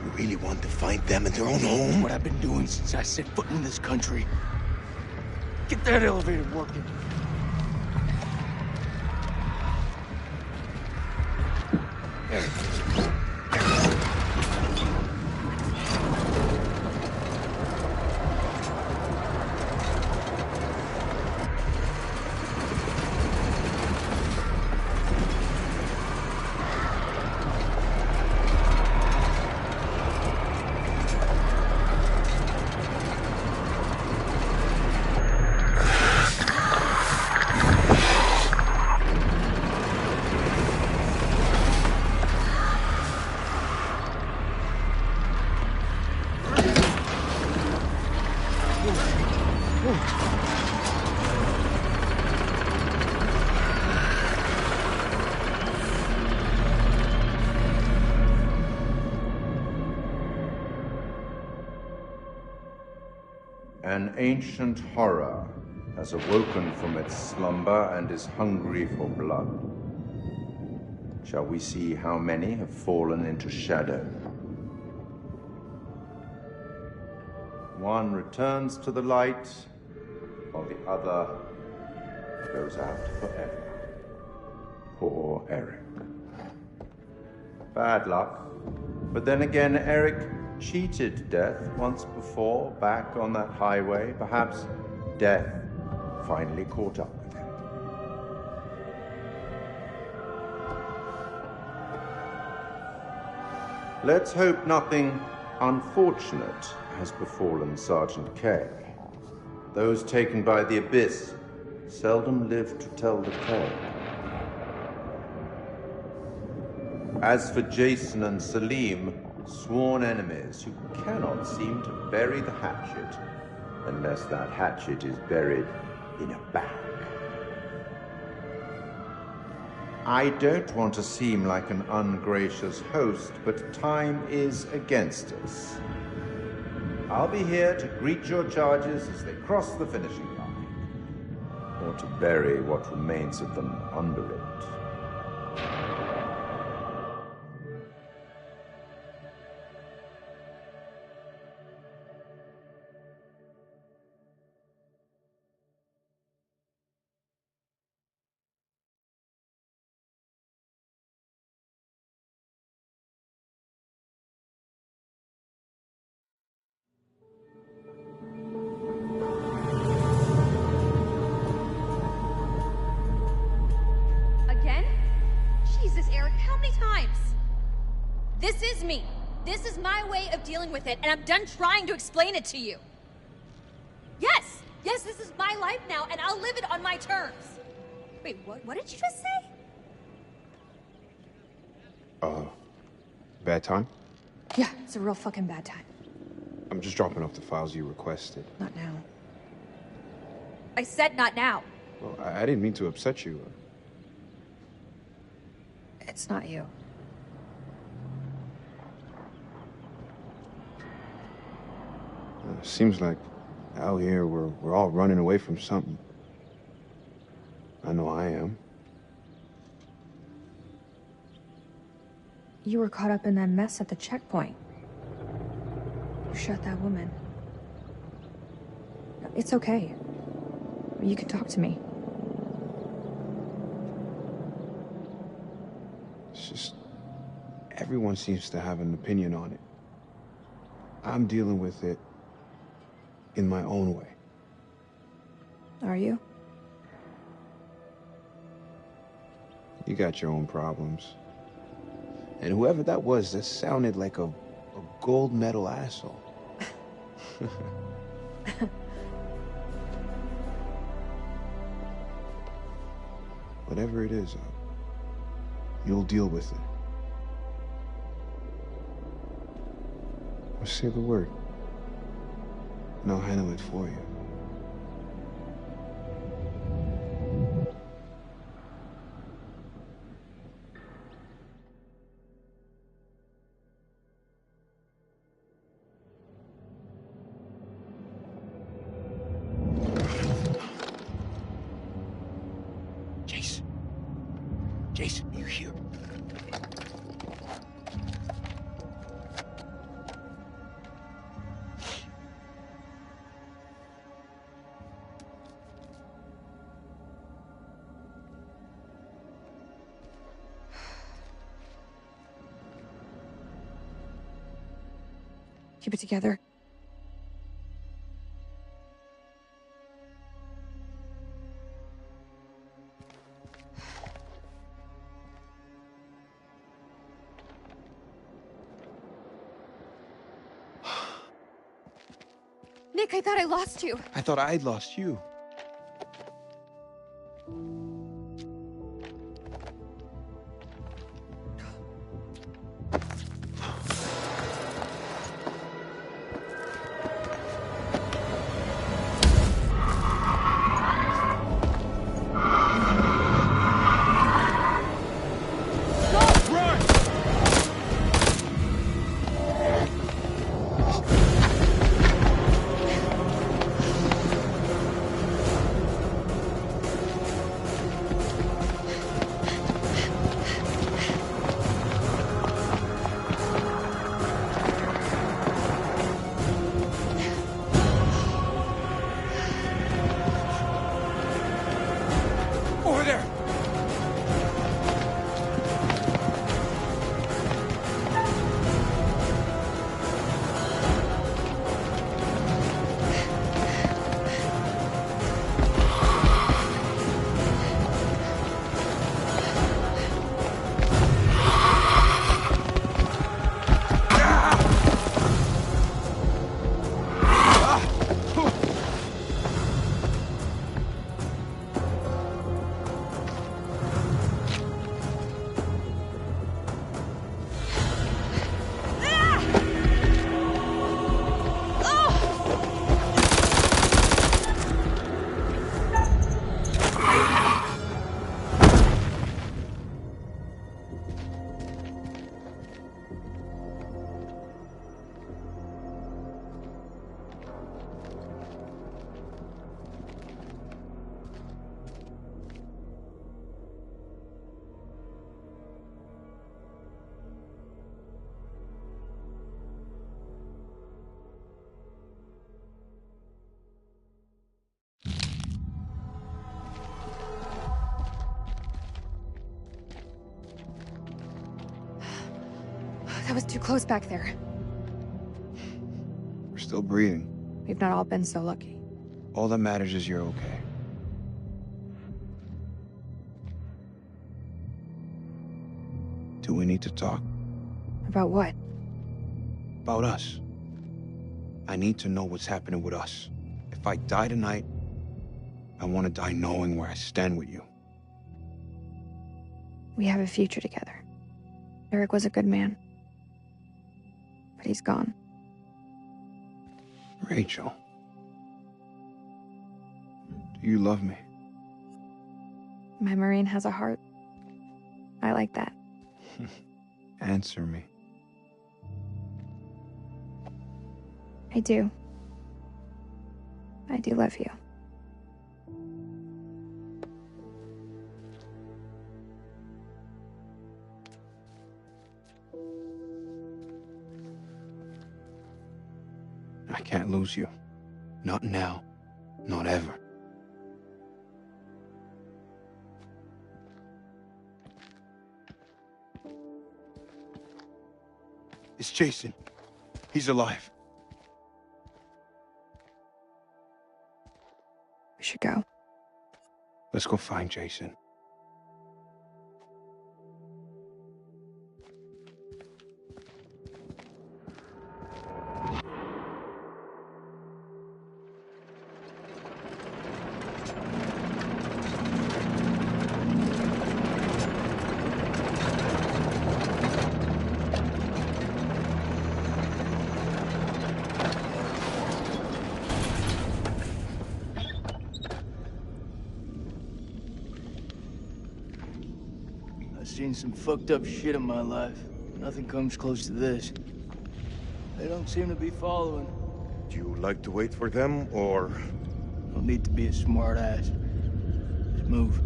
you really want to find them in their own home? What I've been doing since I set foot in this country. Get that elevator working. An ancient horror has awoken from its slumber and is hungry for blood. Shall we see how many have fallen into shadow? One returns to the light, while the other goes out forever. Poor Eric. Bad luck. But then again, Eric cheated death once before, back on that highway. Perhaps death finally caught up with him. Let's hope nothing unfortunate has befallen Sergeant K. Those taken by the Abyss seldom live to tell the tale. As for Jason and Salim, sworn enemies who cannot seem to bury the hatchet unless that hatchet is buried in a bag. I don't want to seem like an ungracious host, but time is against us. I'll be here to greet your charges as they cross the finishing line, or to bury what remains of them under it. This is me. This is my way of dealing with it, and I'm done trying to explain it to you. Yes, this is my life now, and I'll live it on my terms. Wait, what did you just say? Bad time? Yeah, it's a real fucking bad time. I'm just dropping off the files you requested. Not now. I said not now. Well, I didn't mean to upset you. It's not you. Seems like out here we're all running away from something. I know I am. You were caught up in that mess at the checkpoint. You shot that woman. It's okay. You can talk to me. It's just everyone seems to have an opinion on it. I'm dealing with it in my own way. Are you? You got your own problems. And whoever that was, that sounded like a gold medal asshole. Whatever it is, you'll deal with it. I'll say the word, and I'll handle it for you. Jason, you here? Keep it together. Nick, I thought I lost you. I thought I'd lost you. That was too close back there. We're still breathing. We've not all been so lucky. All that matters is you're okay. Do we need to talk? About what? About us. I need to know what's happening with us. If I die tonight, I want to die knowing where I stand with you. We have a future together. Eric was a good man. But he's gone. Rachel. Do you love me? My Marine has a heart. I like that. Answer me. I do. I do love you. I can't lose you. Not now. Not ever. It's Jason. He's alive. We should go. Let's go find Jason. I've seen some fucked up shit in my life. Nothing comes close to this. They don't seem to be following. Do you like to wait for them, or...? Don't need to be a smart ass. Just move.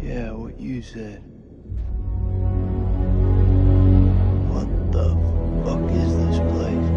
Yeah, what you said. What the fuck is this place?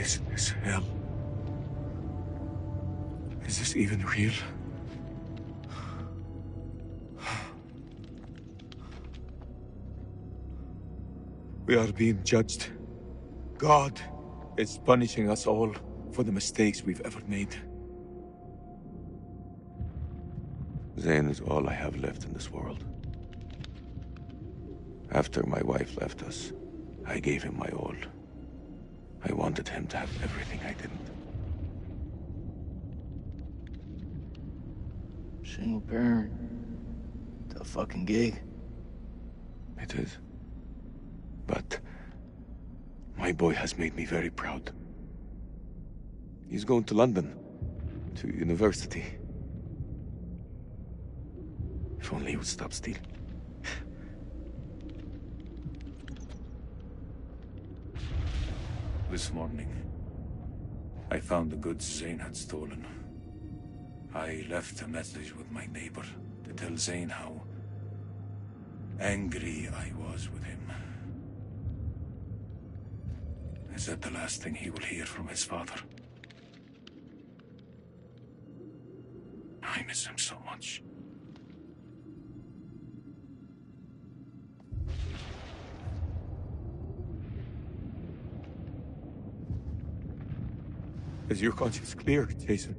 Is this hell? Is this even real? We are being judged. God is punishing us all for the mistakes we've ever made. Zane is all I have left in this world. After my wife left us, I gave him my all. I wanted him to have everything I didn't. Single parent. Tough fucking gig. It is. But my boy has made me very proud. He's going to London, to university. If only he would stop stealing. This morning, I found the goods Zane had stolen. I left a message with my neighbor to tell Zane how angry I was with him. Is that the last thing he will hear from his father? I miss him so much. Is your conscience clear, Jason?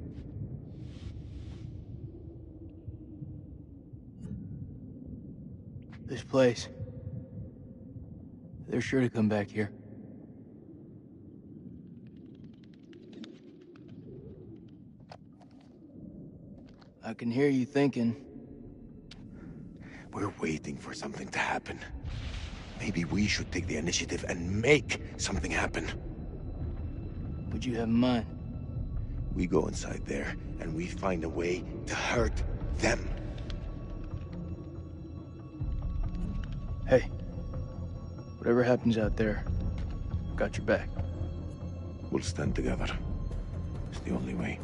This place. They're sure to come back here. I can hear you thinking. We're waiting for something to happen. Maybe we should take the initiative and make something happen. What'd you have in mind? We go inside there, and we find a way to hurt them. Hey, whatever happens out there, I've got your back. We'll stand together. It's the only way.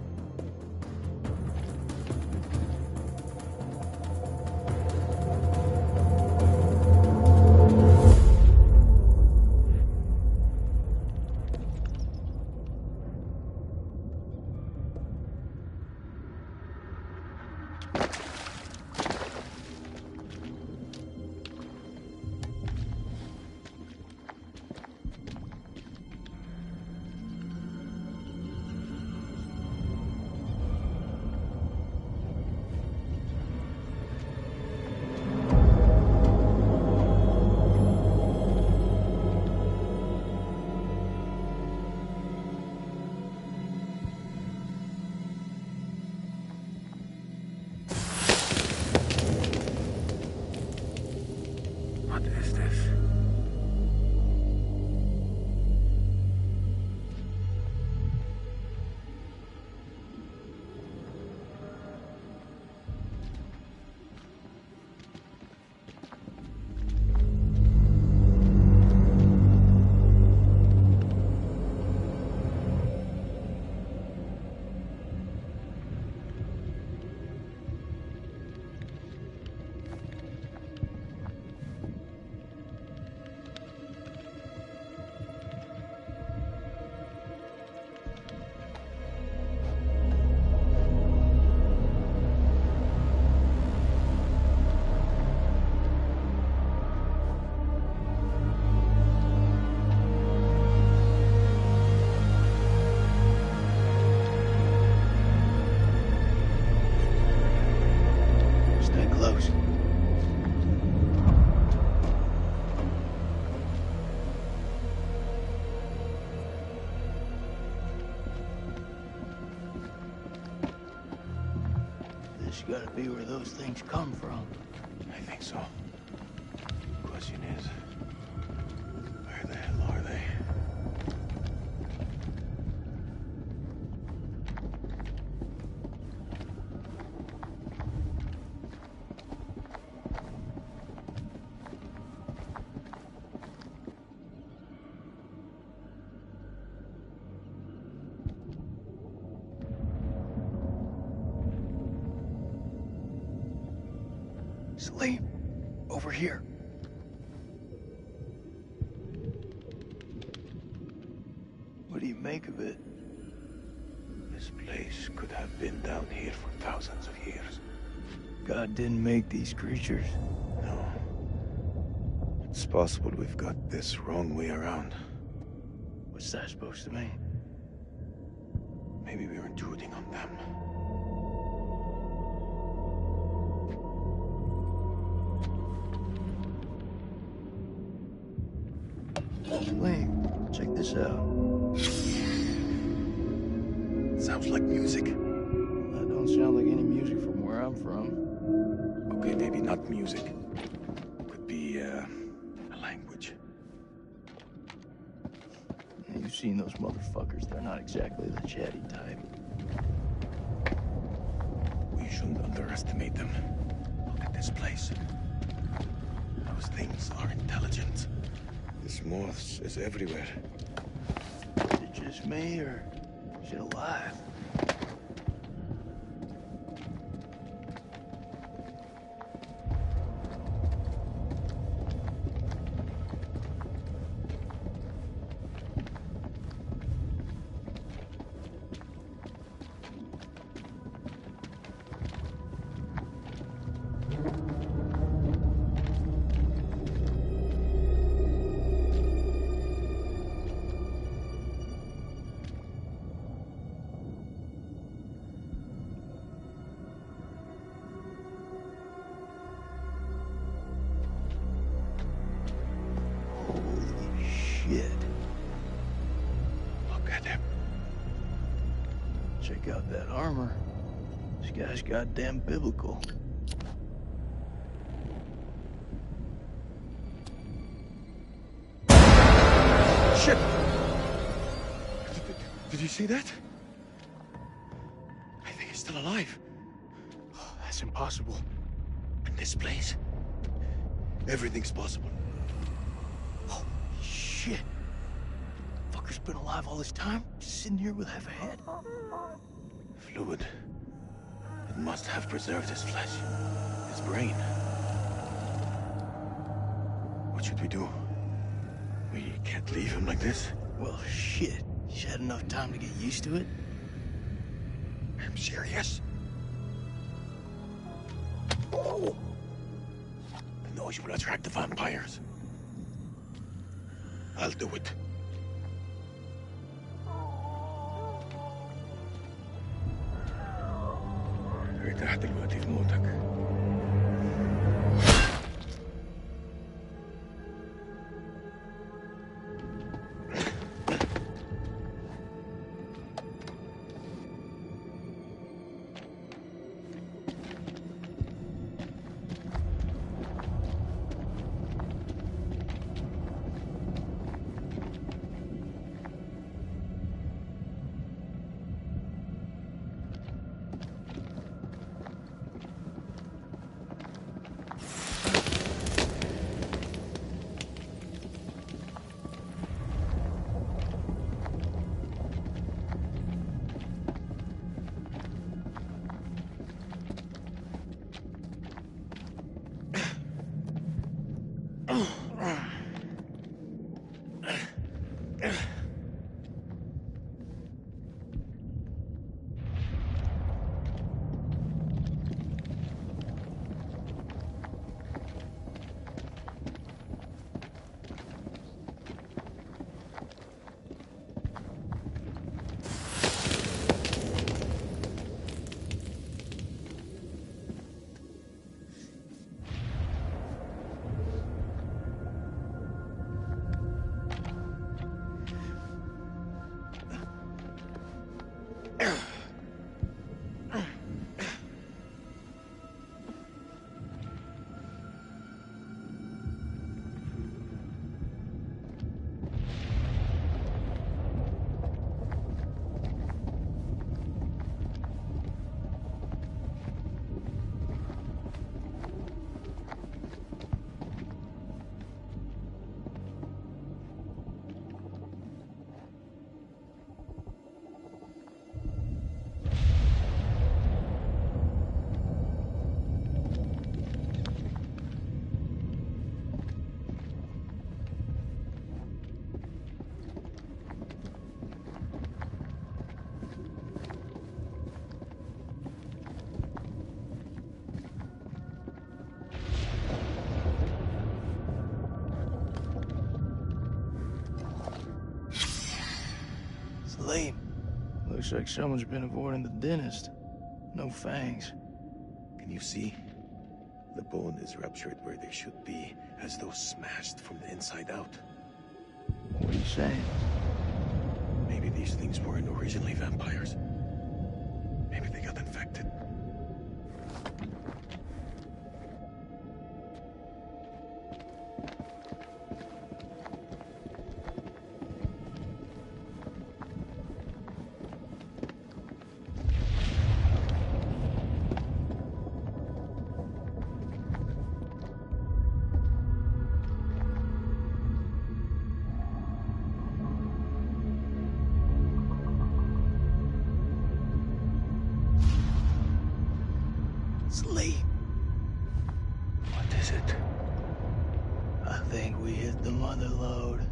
What is this? Stay close. This gotta be where those things come from. I think so. Question is, where the hell are they? Salim, over here. What do you make of it? This place could have been down here for thousands of years. God didn't make these creatures. No. It's possible we've got this wrong way around. What's that supposed to mean? Maybe we're intruding on them. Link, check this out. Sounds like music. That don't sound like any music from where I'm from. Okay, maybe not music. Could be, a language. Yeah, you've seen those motherfuckers. They're not exactly the chatty type. We shouldn't underestimate them. Look at this place. Those things are intelligent. This moth is everywhere. Is it just me, or is it alive? Shit. Look at him. Check out that armor. This guy's goddamn biblical. Shit! Did you see that? I think he's still alive. Oh, that's impossible. In this place, everything's possible. Holy shit. Fucker's been alive all this time? Just sitting here with half a head? Fluid. It must have preserved his flesh, his brain. What should we do? We can't leave him like this. Well, shit. He's had enough time to get used to it. I'm serious. Oh! The noise will attract the vampires. I'll do it. ارتاح دلوقتي في موتك. Sleep. Looks like someone's been avoiding the dentist. No fangs. Can you see? The bone is ruptured where they should be, as though smashed from the inside out. What are you saying? Maybe these things weren't originally vampires. Maybe they got infected. Sleep. What is it? I think we hit the mother lode.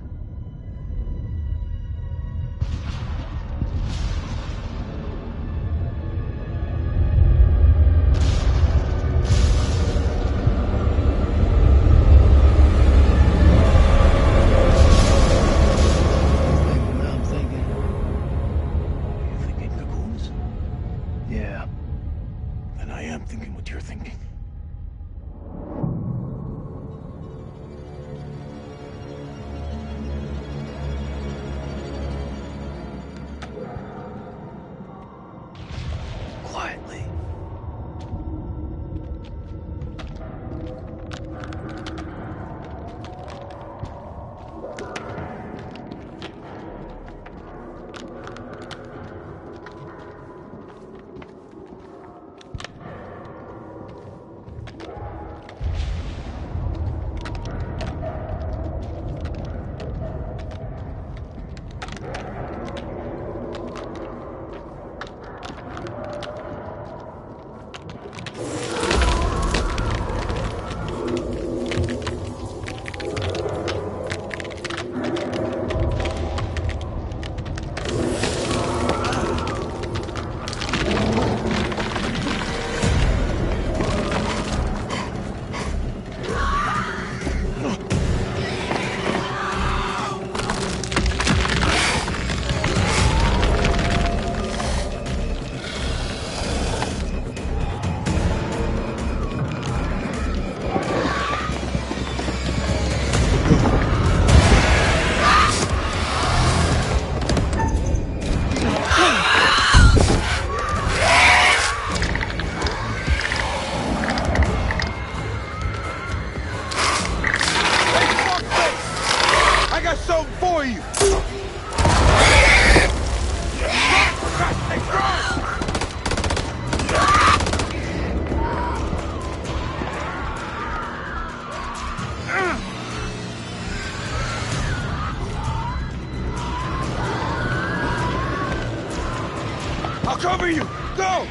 Cover you! Go!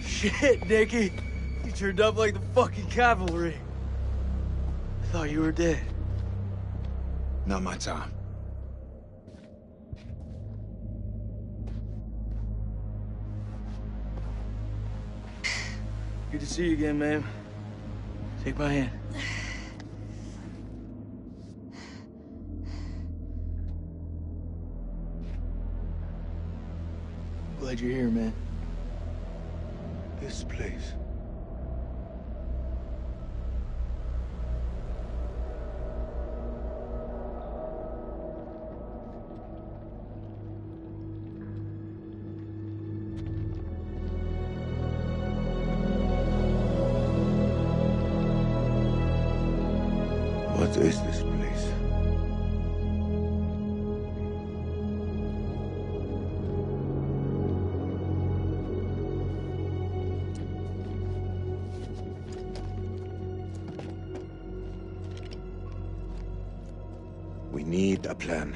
Shit, Nicky. You turned up like the fucking cavalry. I thought you were dead. Not my time. Good to see you again, man. Take my hand. Glad you're here, man. This place. What is this place? We need a plan.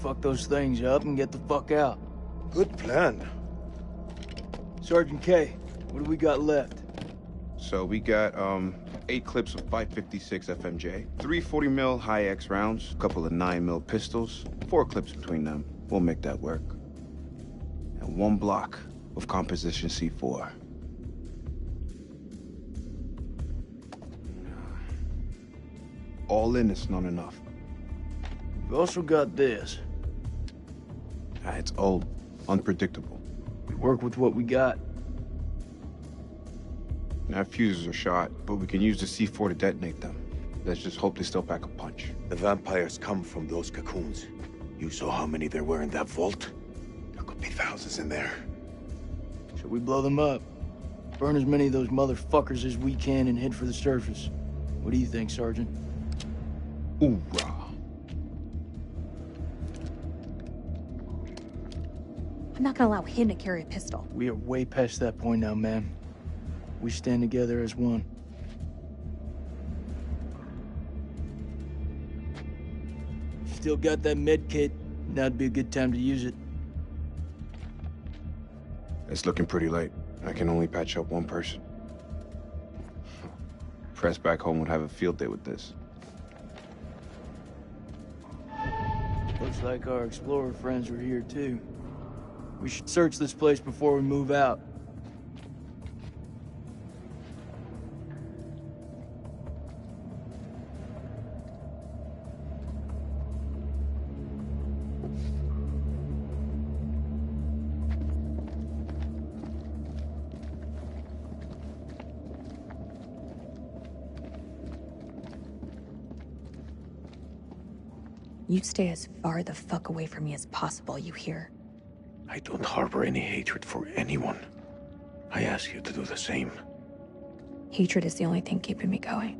Fuck those things up and get the fuck out. Good plan. Sergeant K, what do we got left? So we got 8 clips of 556 FMJ, 3 40mm high X rounds, a couple of 9mm pistols, 4 clips between them. We'll make that work. And 1 block of composition C4. All in, it's not enough. We've also got this. It's old, unpredictable. We work with what we got. Our fuses are shot, but we can use the C4 to detonate them. Let's just hope they still pack a punch. The vampires come from those cocoons. You saw how many there were in that vault? There could be thousands in there. Should we blow them up? Burn as many of those motherfuckers as we can and head for the surface. What do you think, Sergeant? Hoorah. I'm not gonna allow him to carry a pistol. We are way past that point now, ma'am. We stand together as one. Still got that med kit. Now'd be a good time to use it. It's looking pretty late. I can only patch up 1 person. Press back home would have a field day with this. Looks like our explorer friends are here too. We should search this place before we move out. You stay as far the fuck away from me as possible, you hear? I don't harbor any hatred for anyone. I ask you to do the same. Hatred is the only thing keeping me going.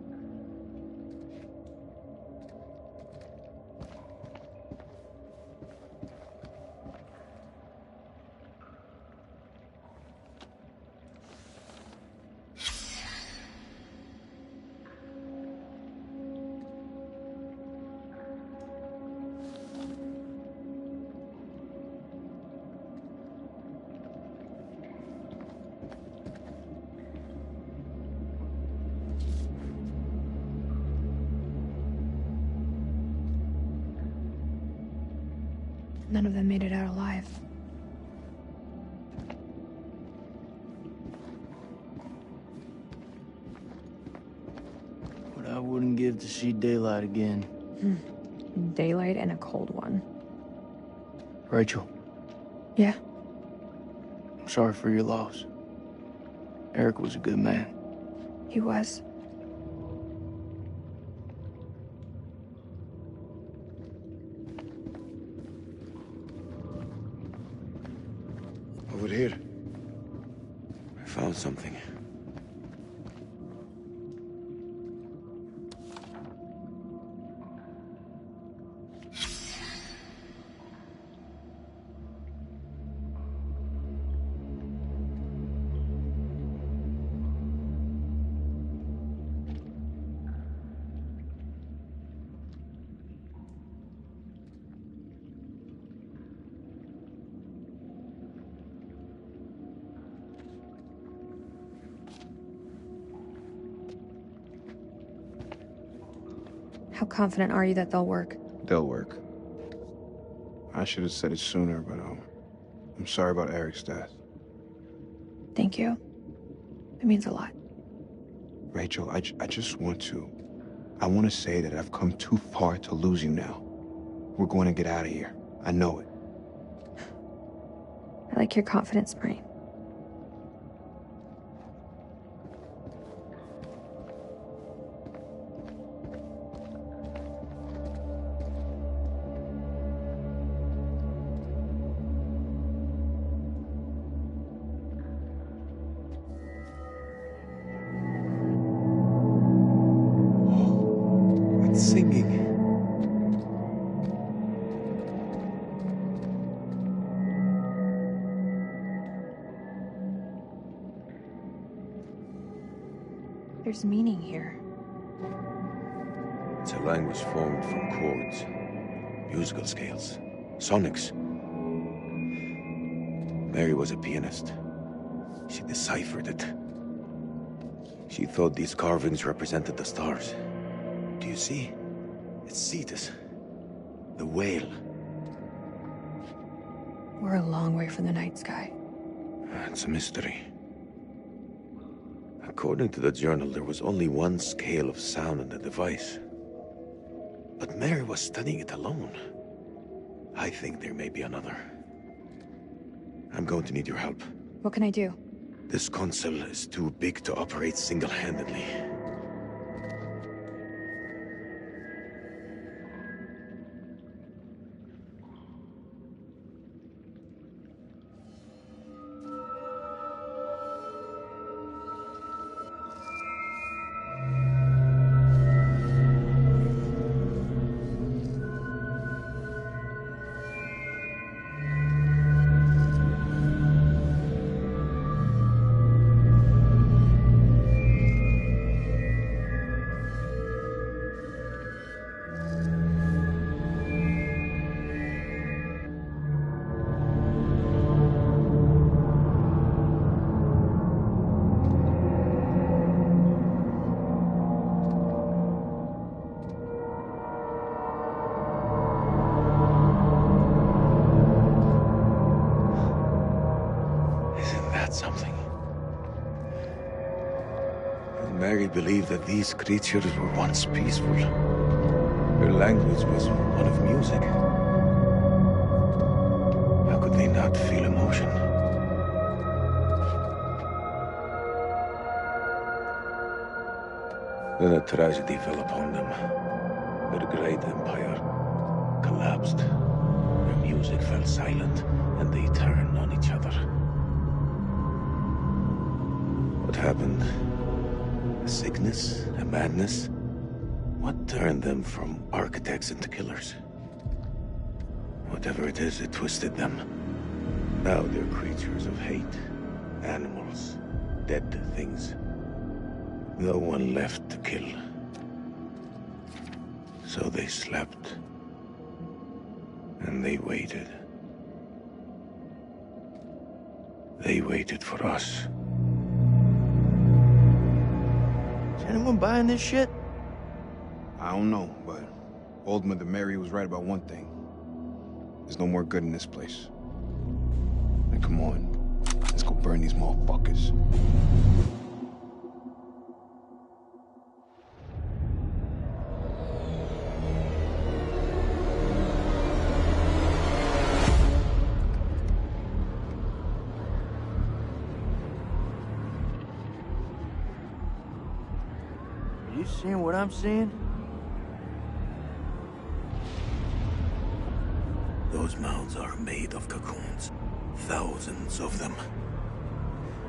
None of them made it out alive. What I wouldn't give to see daylight again. Daylight and a cold one. Rachel. Yeah? I'm sorry for your loss. Eric was a good man. He was. Over here. I found something. How confident are you that they'll work? They'll work. I should have said it sooner, but I'm sorry about Eric's death. Thank you. It means a lot. Rachel, I just want to... I want to say that I've come too far to lose you now. We're going to get out of here. I know it. I like your confidence, Marine. There's meaning here. It's a language formed from chords, musical scales, sonics. Mary was a pianist. She deciphered it. She thought these carvings represented the stars. Do you see? It's Cetus. The whale. We're a long way from the night sky. It's a mystery. According to the journal, there was only one scale of sound in the device. But Mary was studying it alone. I think there may be another. I'm going to need your help. What can I do? This console is too big to operate single-handedly. Something. And Mary believed that these creatures were once peaceful. Their language was one of music. How could they not feel emotion? Then a tragedy fell upon them. Their great empire collapsed. Their music fell silent, and they turned on each other. What happened? A sickness? A madness? What turned them from architects into killers? Whatever it is, it twisted them. Now they're creatures of hate. Animals. Dead things. No one left to kill. So they slept. And they waited. They waited for us. Is anyone buying this shit? I don't know, but Old Mother Mary was right about one thing. There's no more good in this place. Now come on, let's go burn these motherfuckers. You seeing what I'm seeing? Those mouths are made of cocoons. Thousands of them.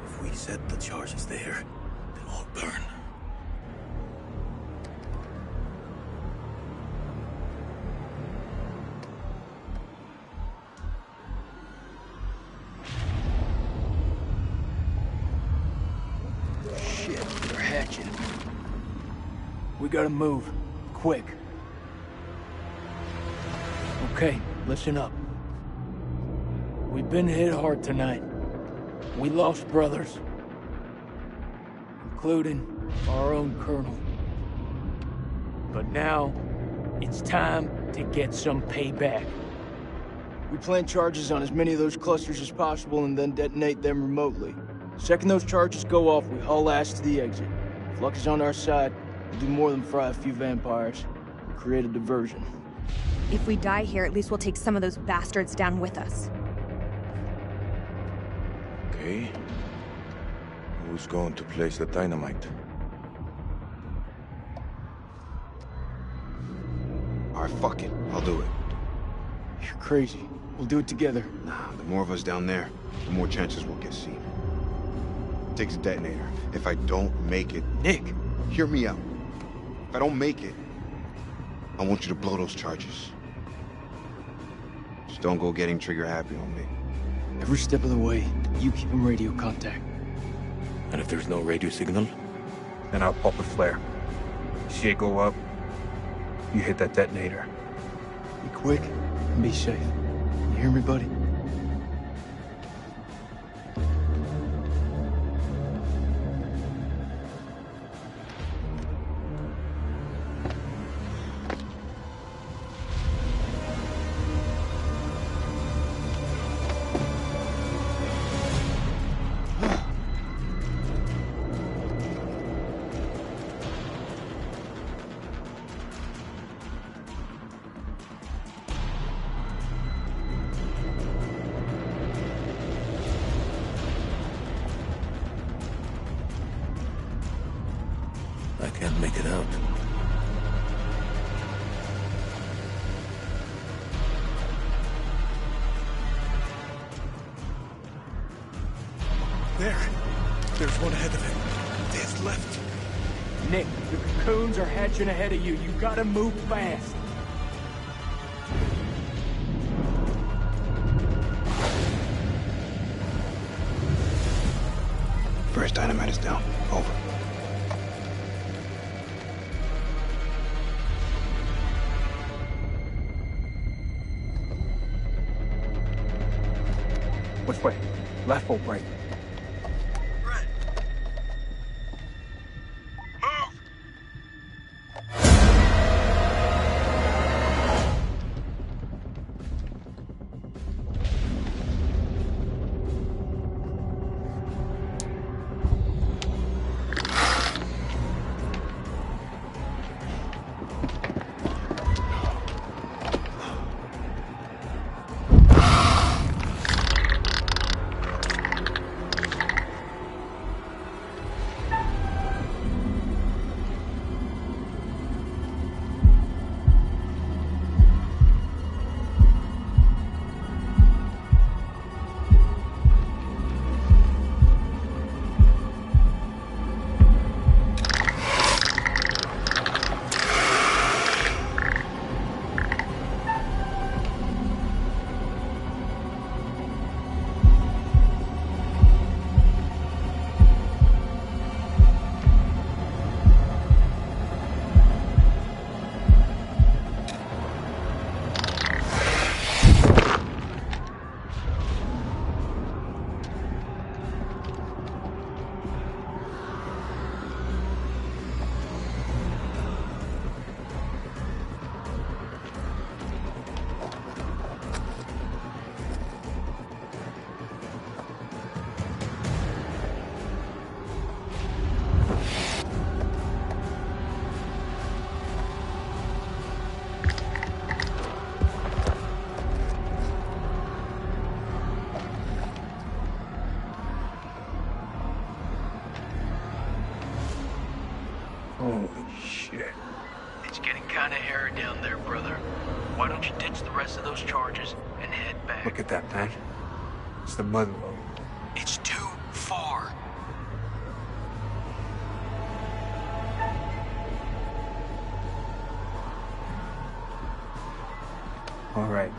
If we set the charges there, they'll all burn. Shit, they're hatching. We gotta move. Quick. Okay, listen up. We've been hit hard tonight. We lost brothers. Including our own colonel. But now, it's time to get some payback. We plant charges on as many of those clusters as possible and then detonate them remotely. Second those charges go off, we haul ass to the exit. If luck is on our side, we'll do more than fry a few vampires. We'll create a diversion. If we die here, at least we'll take some of those bastards down with us. Okay. Who's going to place the dynamite? Alright, fuck it. I'll do it. You're crazy. We'll do it together. Nah, the more of us down there, the more chances we'll get seen. Takes a detonator. If I don't make it... Nick! Hear me out. If I don't make it, I want you to blow those charges. Just don't go getting trigger happy on me. Every step of the way, you keep in radio contact. And if there's no radio signal? Then I'll pop a flare. See it go up, you hit that detonator. Be quick and be safe. You hear me, buddy? I can't make it out. There's one ahead of him. There's left. Nick, the cocoons are hatching ahead of you. You gotta move fast. First dynamite is down. Over. Which way? Left or right? Holy shit. It's getting kinda hairy down there, brother. Why don't you ditch the rest of those charges and head back? Look at that, man. It's the mud road. It's too far. All right,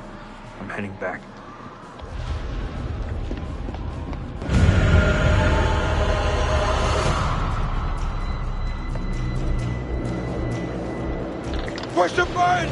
I'm heading back. Push the button!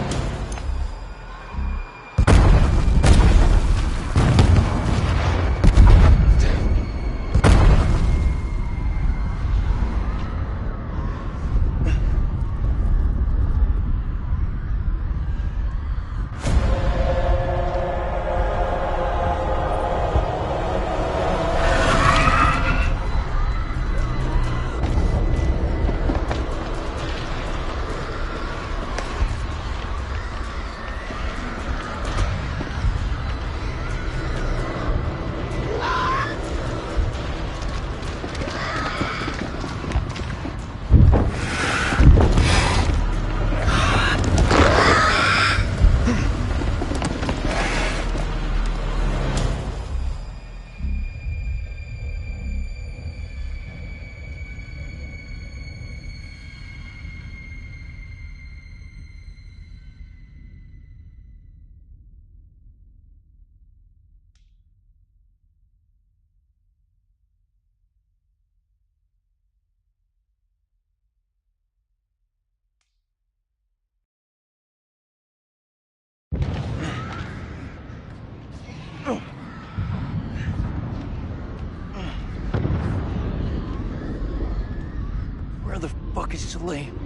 Where the fuck is Salim?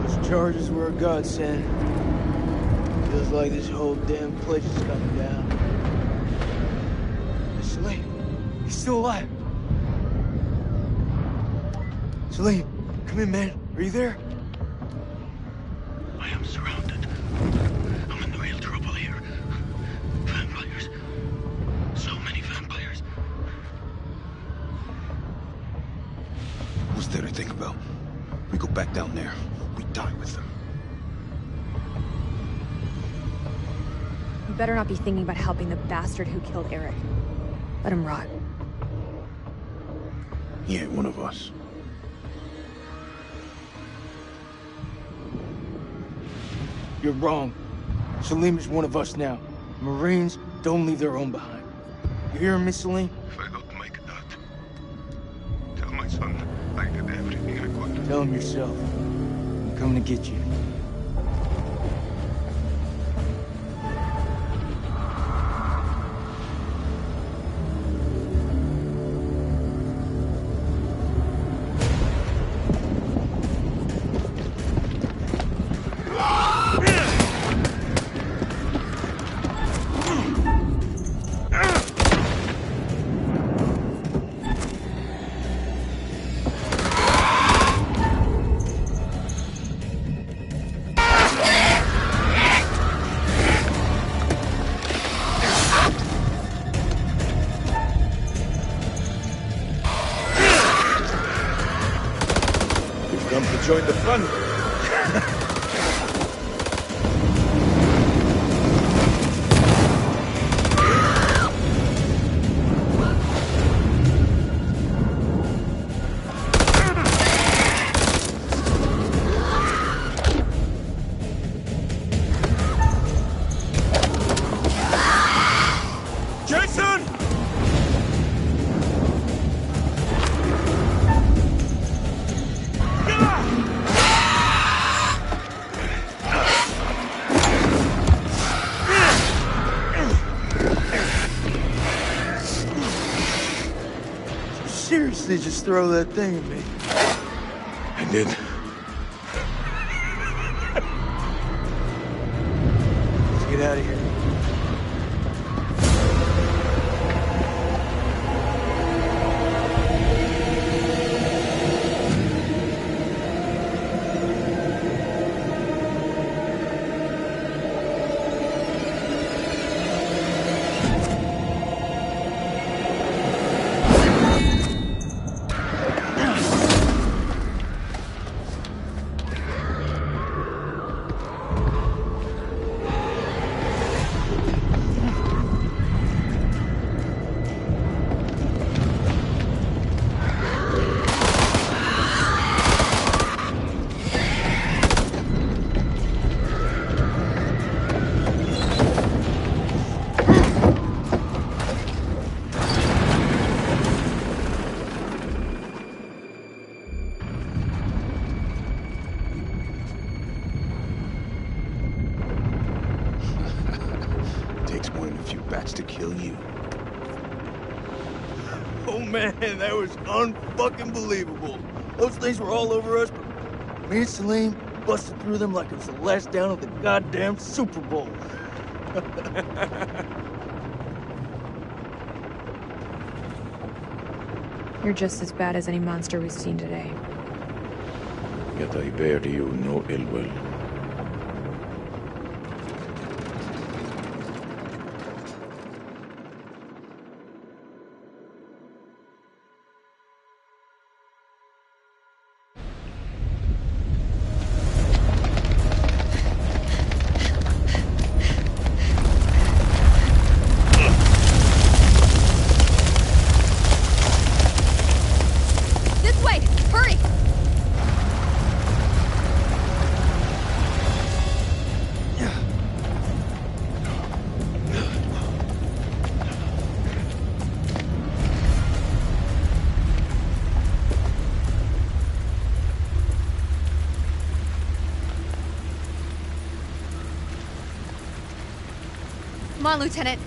Those charges were a godsend. Feels like this whole damn place is coming down. Salim, he's still alive. Salim, come in, man. Are you there? I am surrounded. I'm in real trouble here. Vampires. So many vampires. What's there to think about? We go back down there, we die with them. You better not be thinking about helping the bastard who killed Eric. Let him rot. He ain't one of us. You're wrong. Salim is one of us now. Marines don't leave their own behind. You hear me, Salim? If I don't make that, tell my son I did everything I could. Tell him yourself. I'm coming to get you. Come to join the fun. Seriously, just throw that thing at me. I did. Let's get out of here. To kill you. Oh man, that was unfucking believable. Those things were all over us, but me and Salim busted through them like it was the last down of the goddamn Super Bowl. You're just as bad as any monster we've seen today. Yet I bear you no ill will. Come on, Lieutenant.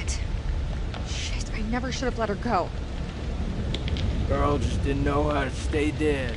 What? Shit, I never should have let her go. Girl just didn't know how to stay dead.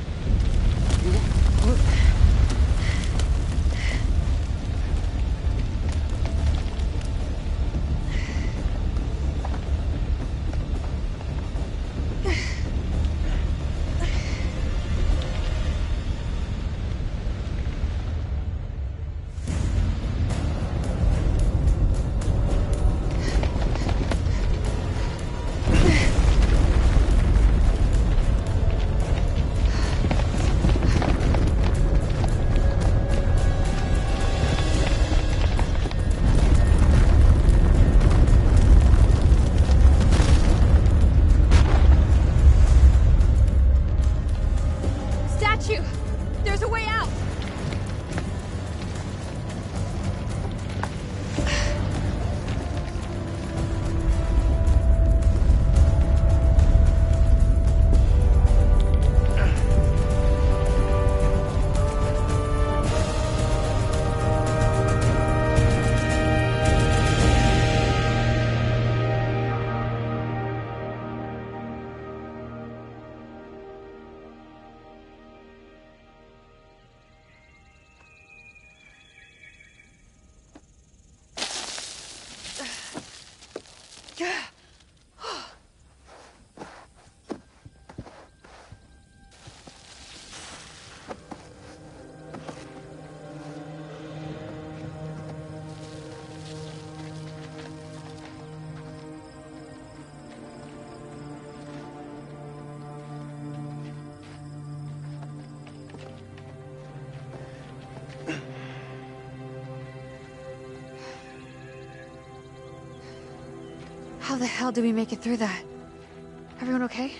There's a way out! How the hell did we make it through that? Everyone okay?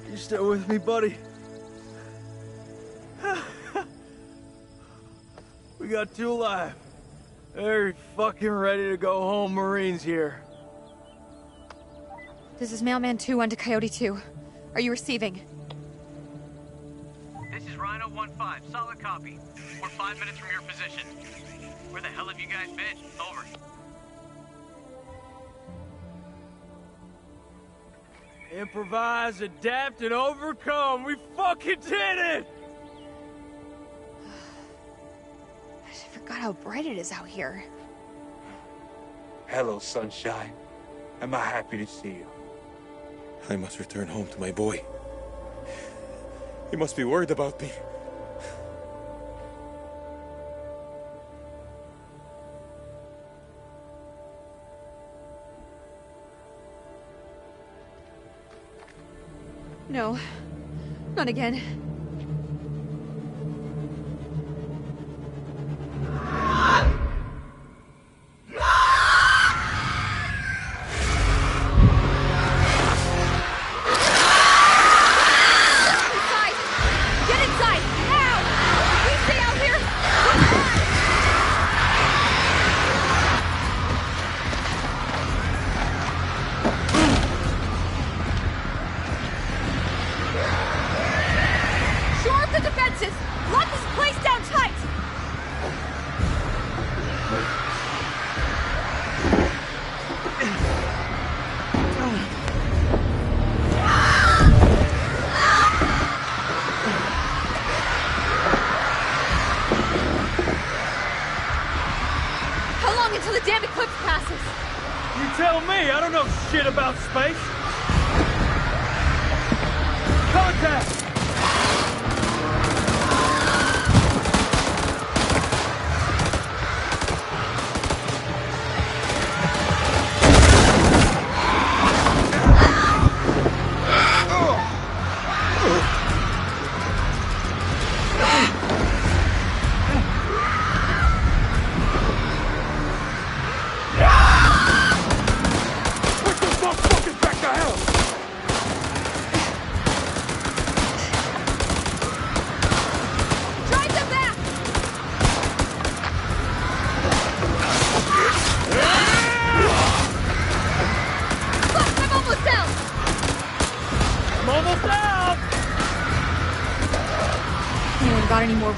You still with me, buddy? We got two alive. They're fucking ready to go home, Marines here. This is Mailman 2 onto Coyote 2. Are you receiving? This is Rhino 1-5. Solid copy. We're 5 minutes from your position. Where the hell have you guys been? Over. Improvise, adapt, and overcome. We fucking did it! I forgot how bright it is out here. Hello, sunshine. Am I happy to see you? I must return home to my boy. He must be worried about me. No, not again. Shit about space. Contact!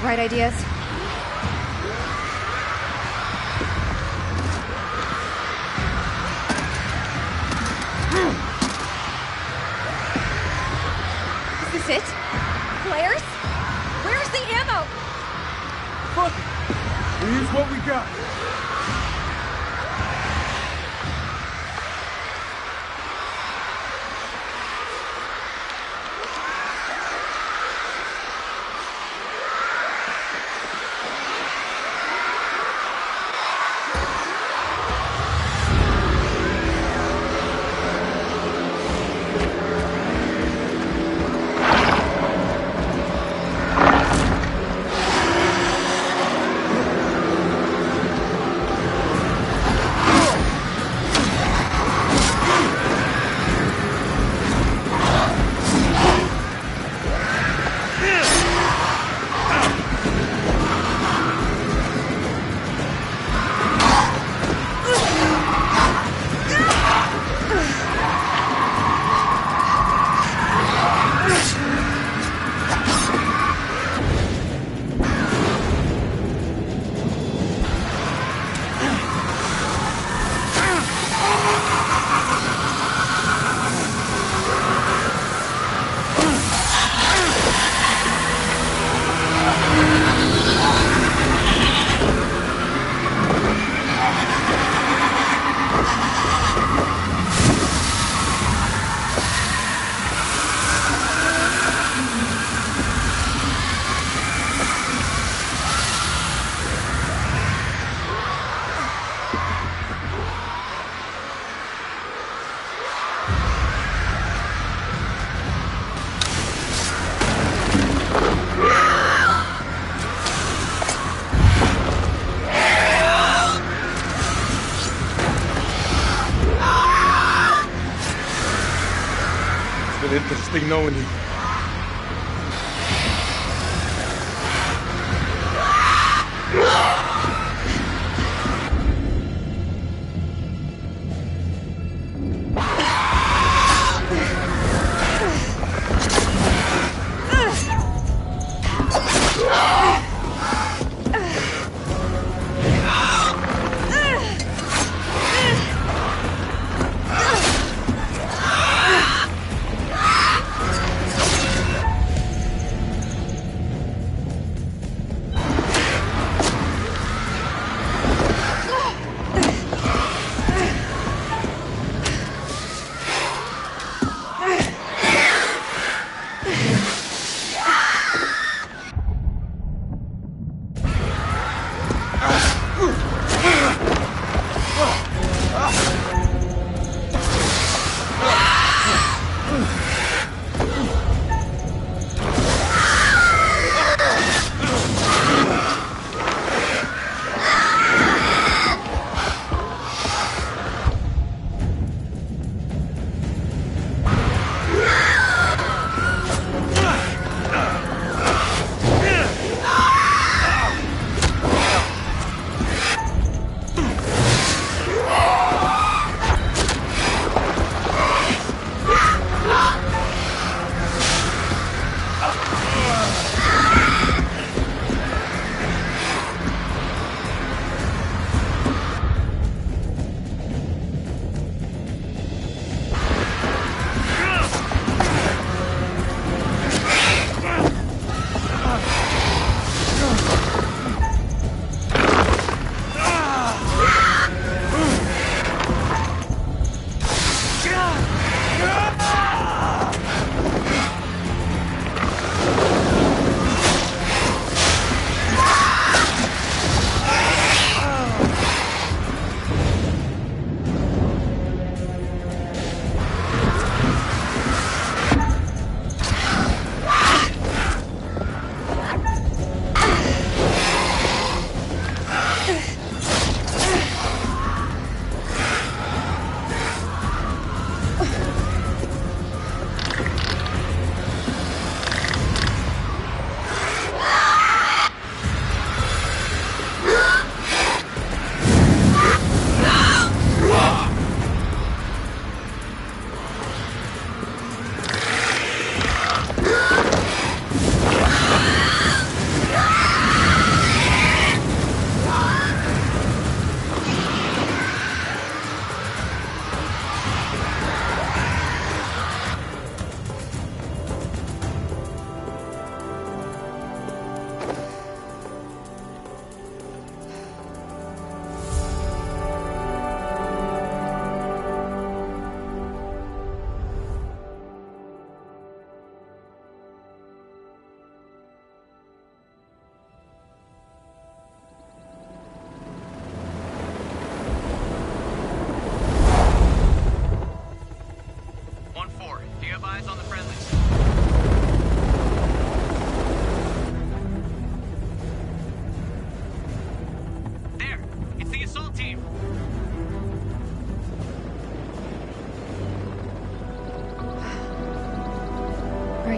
Right ideas? Is this it? Flares? Where's the ammo? Fuck it. Here's what we got. Interesting knowing you.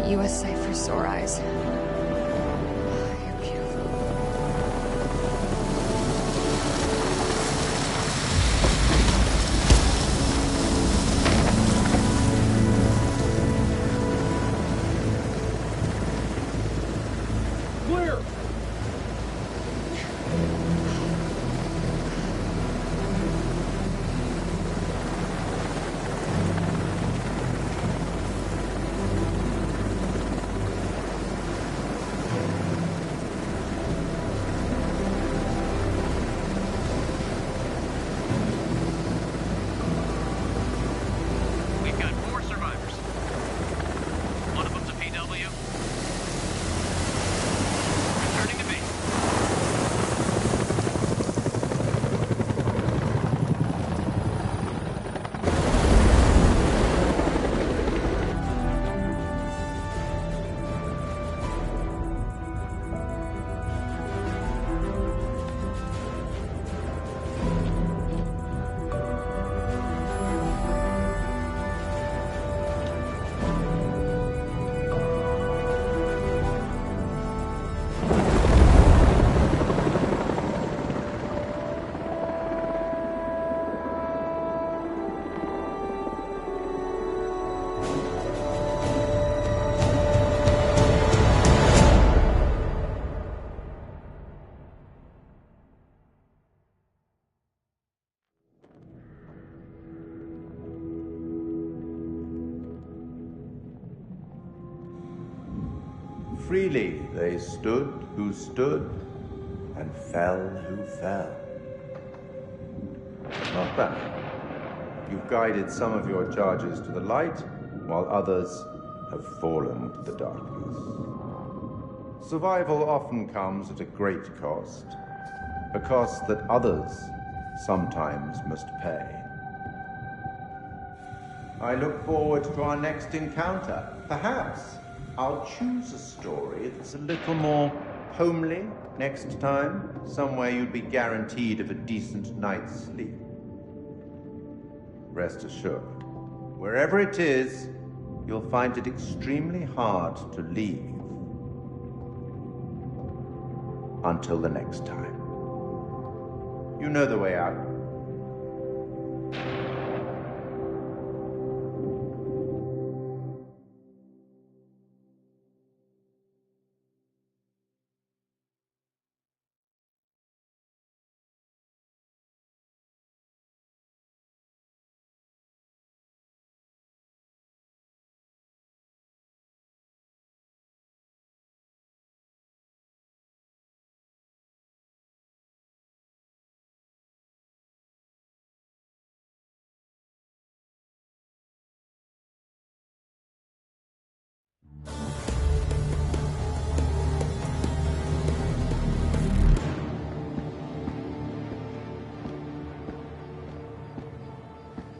USA for sore eyes. You're beautiful. Clear! We've got 4 survivors. One of them's a PW. Returning to base. Freely they stood who stood, and fell who fell. Not bad. You've guided some of your charges to the light, while others have fallen to the darkness. Survival often comes at a great cost, a cost that others sometimes must pay. I look forward to our next encounter. Perhaps I'll choose a story that's a little more homely next time, somewhere you'd be guaranteed of a decent night's sleep. Rest assured, wherever it is, you'll find it extremely hard to leave. Until the next time. You know the way out.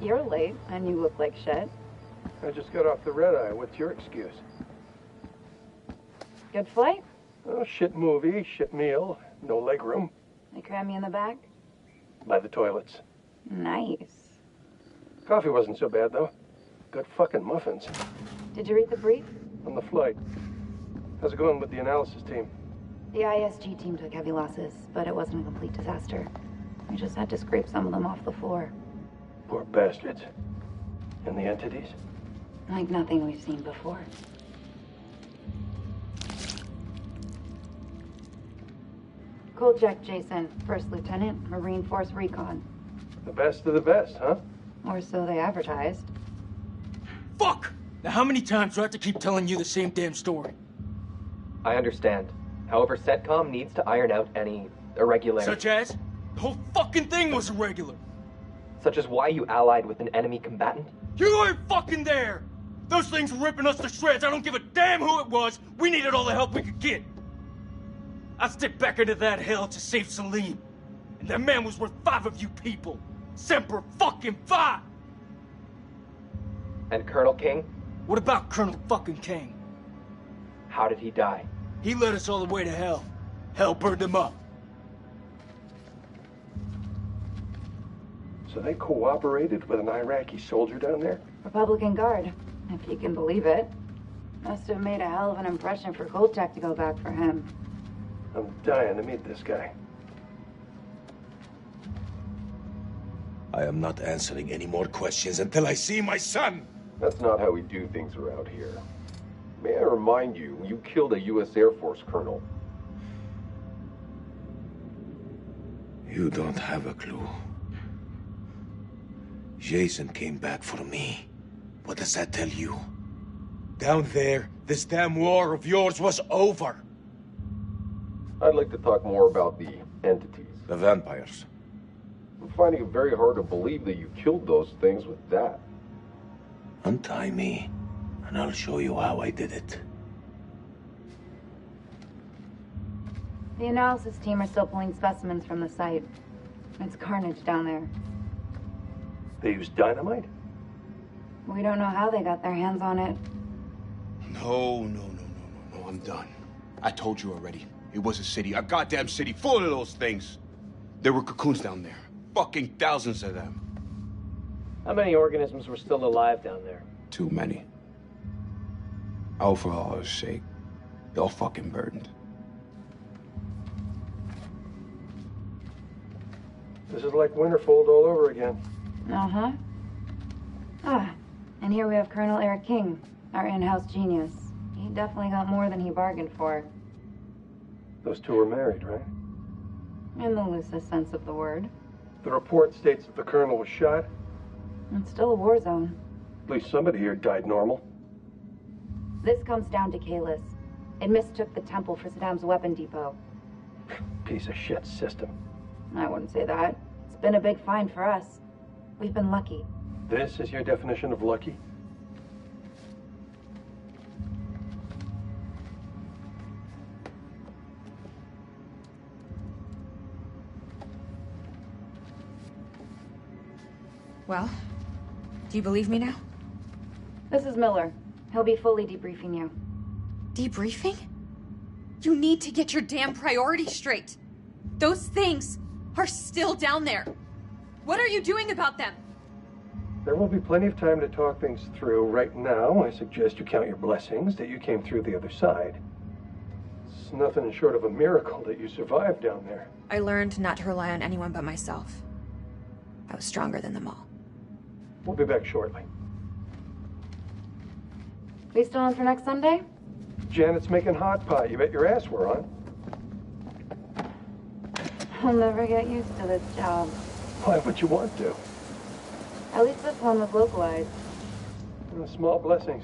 You're late, and you look like shit. I just got off the red-eye. What's your excuse? Good flight? Oh, shit movie, shit meal, no legroom. They cram you in the back? By the toilets. Nice. Coffee wasn't so bad, though. Good fucking muffins. Did you read the brief? On the flight. How's it going with the analysis team? The ISG team took heavy losses, but it wasn't a complete disaster. We just had to scrape some of them off the floor. Poor bastards. And the entities? Like nothing we've seen before. Cool check, Jason. First Lieutenant, Marine Force Recon. The best of the best, huh? Or so they advertised. Fuck! Now how many times do I have to keep telling you the same damn story? I understand. However, CENTCOM needs to iron out any irregularities. Such as? The whole fucking thing was irregular. Such as why you allied with an enemy combatant? You weren't fucking there! Those things were ripping us to shreds. I don't give a damn who it was. We needed all the help we could get. I stepped back into that hell to save Salim. And that man was worth 5 of you people. Semper fucking Fi! And Colonel King? What about Colonel fucking King? How did he die? He led us all the way to hell. Hell burned him up. So they cooperated with an Iraqi soldier down there? Republican Guard, if you can believe it. Must have made a hell of an impression for Kolchak to go back for him. I'm dying to meet this guy. I am not answering any more questions until I see my son! That's not how we do things around here. May I remind you, you killed a U.S. Air Force colonel. You don't have a clue. Jason came back for me. What does that tell you? Down there, this damn war of yours was over. I'd like to talk more about the entities. The vampires. I'm finding it very hard to believe that you killed those things with that. Untie me, and I'll show you how I did it. The analysis team are still pulling specimens from the site. It's carnage down there. They use dynamite? We don't know how they got their hands on it. No, I'm done. I told you already. It was a city, a goddamn city full of those things. There were cocoons down there. Fucking thousands of them. How many organisms were still alive down there? Too many. Oh, for Allah's sake. They're all fucking burdened. This is like Winterfold all over again. Uh-huh. Ah, and here we have Colonel Eric King, our in-house genius. He definitely got more than he bargained for. Those two were married, right? In the loosest sense of the word. The report states that the colonel was shot. It's still a war zone. At least somebody here died normal. This comes down to Kalis. It mistook the temple for Saddam's weapon depot. Piece of shit system. I wouldn't say that. It's been a big find for us. We've been lucky. This is your definition of lucky? Well, do you believe me now? This is Miller. He'll be fully debriefing you. Debriefing? You need to get your damn priorities straight. Those things are still down there. What are you doing about them? There will be plenty of time to talk things through. Right now, I suggest you count your blessings that you came through the other side. It's nothing short of a miracle that you survived down there. I learned not to rely on anyone but myself. I was stronger than them all. We'll be back shortly. We still on for next Sunday? Janet's making hot pot. You bet your ass we're on. I'll never get used to this job. Why would you want to? At least this one was localized. Small blessings.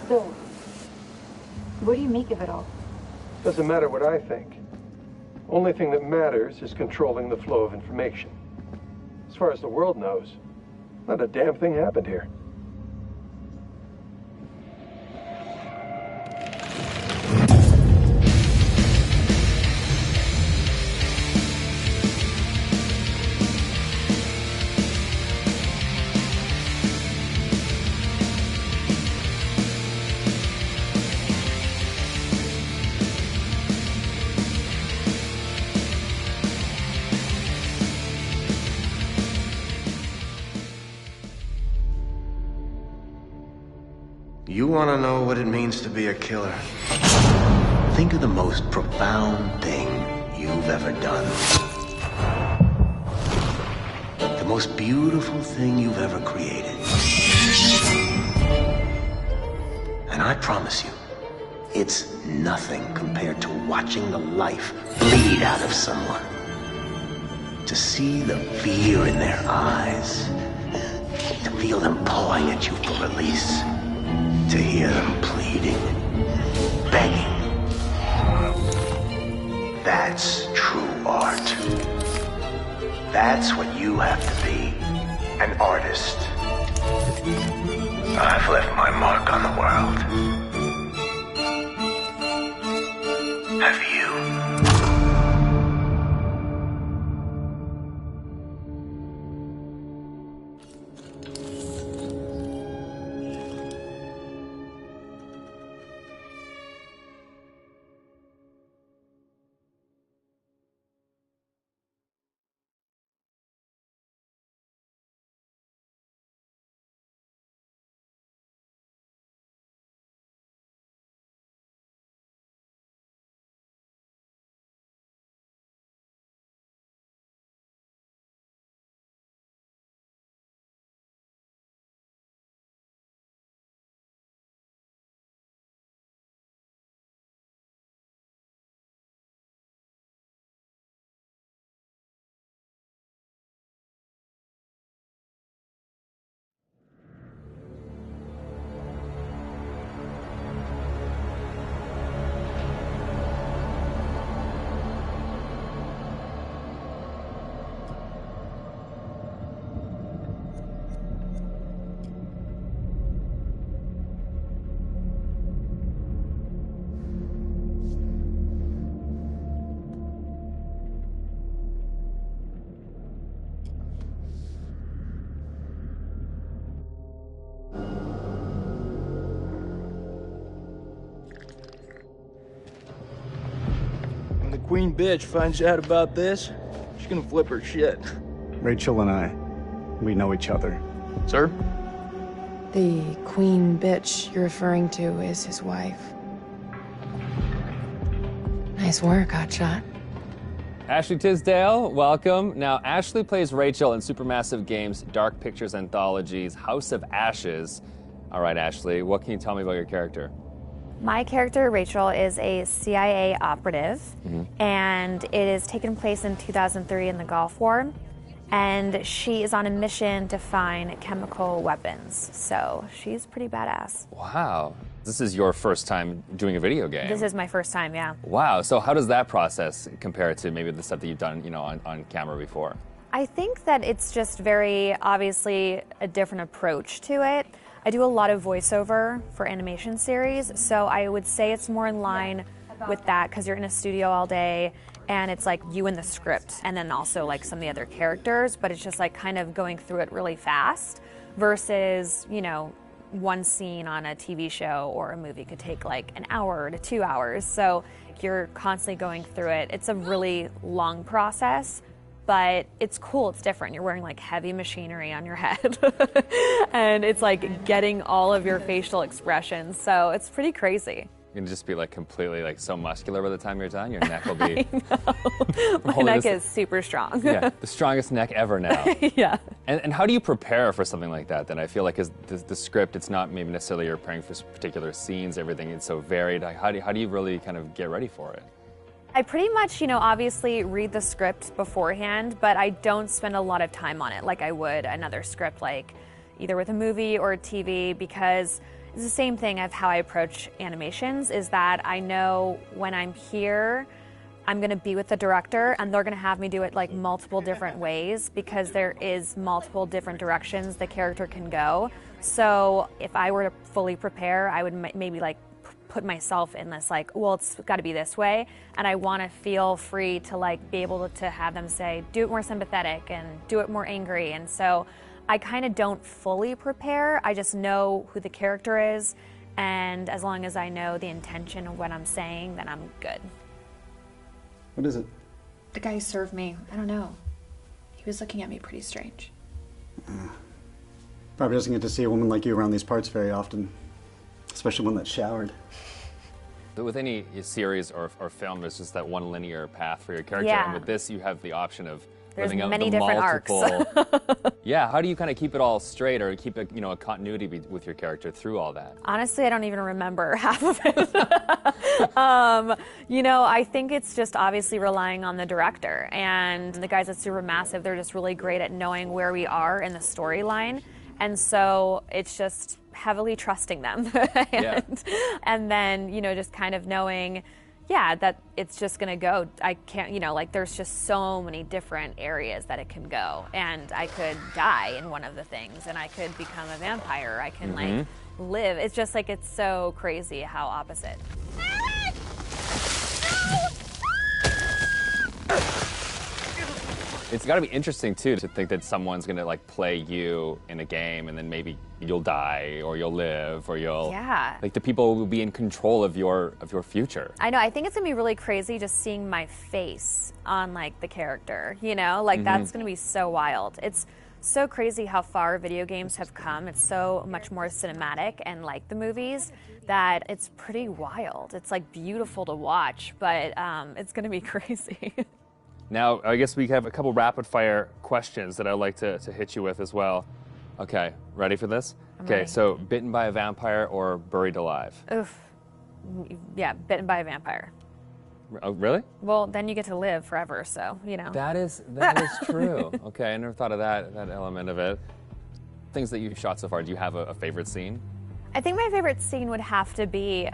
So, what do you make of it all? Doesn't matter what I think. Only thing that matters is controlling the flow of information. As far as the world knows, not a damn thing happened here. You want to know what it means to be a killer? Think of the most profound thing you've ever done. The most beautiful thing you've ever created. And I promise you, it's nothing compared to watching the life bleed out of someone. To see the fear in their eyes. To feel them pawing at you for release. To hear them pleading, begging. That's true art. That's what you have to be, an artist. I've left my mark on the world. Have you? queen bitch finds out about this, she's gonna flip her shit. Rachel and I, we know each other. Sir? The queen bitch you're referring to is his wife. Nice work, hotshot. Ashley Tisdale, welcome. Now, Ashley plays Rachel in Supermassive Games' Dark Pictures Anthology's House of Ashes. All right, Ashley, what can you tell me about your character? My character, Rachel, is a CIA operative, and it is taken place in 2003 in the Gulf War, and she is on a mission to find chemical weapons, so she's pretty badass. Wow. This is your first time doing a video game. This is my first time, yeah. Wow, so how does that process compare to maybe the stuff that you've done, on camera before? I think that it's just very obviously a different approach to it. I do a lot of voiceover for animation series, so I would say it's more in line with that because you're in a studio all day and it's like you and the script and then also like some of the other characters, but it's just like kind of going through it really fast versus, one scene on a TV show or a movie could take like an hour to 2 hours. So you're constantly going through it. It's a really long process, but it's cool, it's different. You're wearing like heavy machinery on your head and it's like getting all of your facial expressions. So it's pretty crazy. You're gonna just be like completely like so muscular by the time you're done. Your neck will be. My neck is super strong. Yeah, the strongest neck ever now. Yeah. And how do you prepare for something like that? Then I feel like is the script, it's not maybe necessarily you're preparing for particular scenes. Everything is so varied. Like, how do you really kind of get ready for it? I pretty much, obviously read the script beforehand, but I don't spend a lot of time on it like I would another script, like either with a movie or a TV, because it's the same thing of how I approach animations, is that I know when I'm here, I'm gonna be with the director and they're gonna have me do it like multiple different ways because there is multiple different directions the character can go. So if I were to fully prepare, I would maybe like put myself in this like, well, it's gotta be this way. And I wanna feel free to like be able to have them say, do it more sympathetic and do it more angry. And so I kind of don't fully prepare. I just know who the character is, and as long as I know the intention of what I'm saying, then I'm good. What is it? The guy who served me, I don't know. He was looking at me pretty strange. Probably doesn't get to see a woman like you around these parts very often, especially one that's showered. But with any series or film, there's just that one linear path for your character, Yeah. and with this, you have the option of There's living out many the different multiple. arcs. Yeah, how do you kind of keep it all straight or keep a continuity with your character through all that? Honestly, I don't even remember half of it. I think it's just obviously relying on the director. And the guys at Supermassive, they're just really great at knowing where we are in the storyline. And so it's just heavily trusting them. And then, just kind of knowing, that it's just gonna go. I can't, there's just so many different areas that it can go. And I could die in one of the things, and I could become a vampire. I can, like, live. It's just, like, it's so crazy how opposite. It's got to be interesting too to think that someone's gonna like play you in a game and then maybe you'll die or you'll live or you'll like the people will be in control of your future. I know. I think it's gonna be really crazy just seeing my face on like the character. That's gonna be so wild. It's so crazy how far video games have come. It's so much more cinematic and like the movies that it's pretty wild. It's like beautiful to watch, but it's gonna be crazy. Now, I guess we have a couple rapid fire questions that I'd like to hit you with as well. Okay, ready for this? Ready. So bitten by a vampire or buried alive? Oof. Yeah, bitten by a vampire. Oh, really? Well, then you get to live forever, so, That is true. Okay, I never thought of that element of it. Things that you've shot so far, do you have a favorite scene? I think my favorite scene would have to be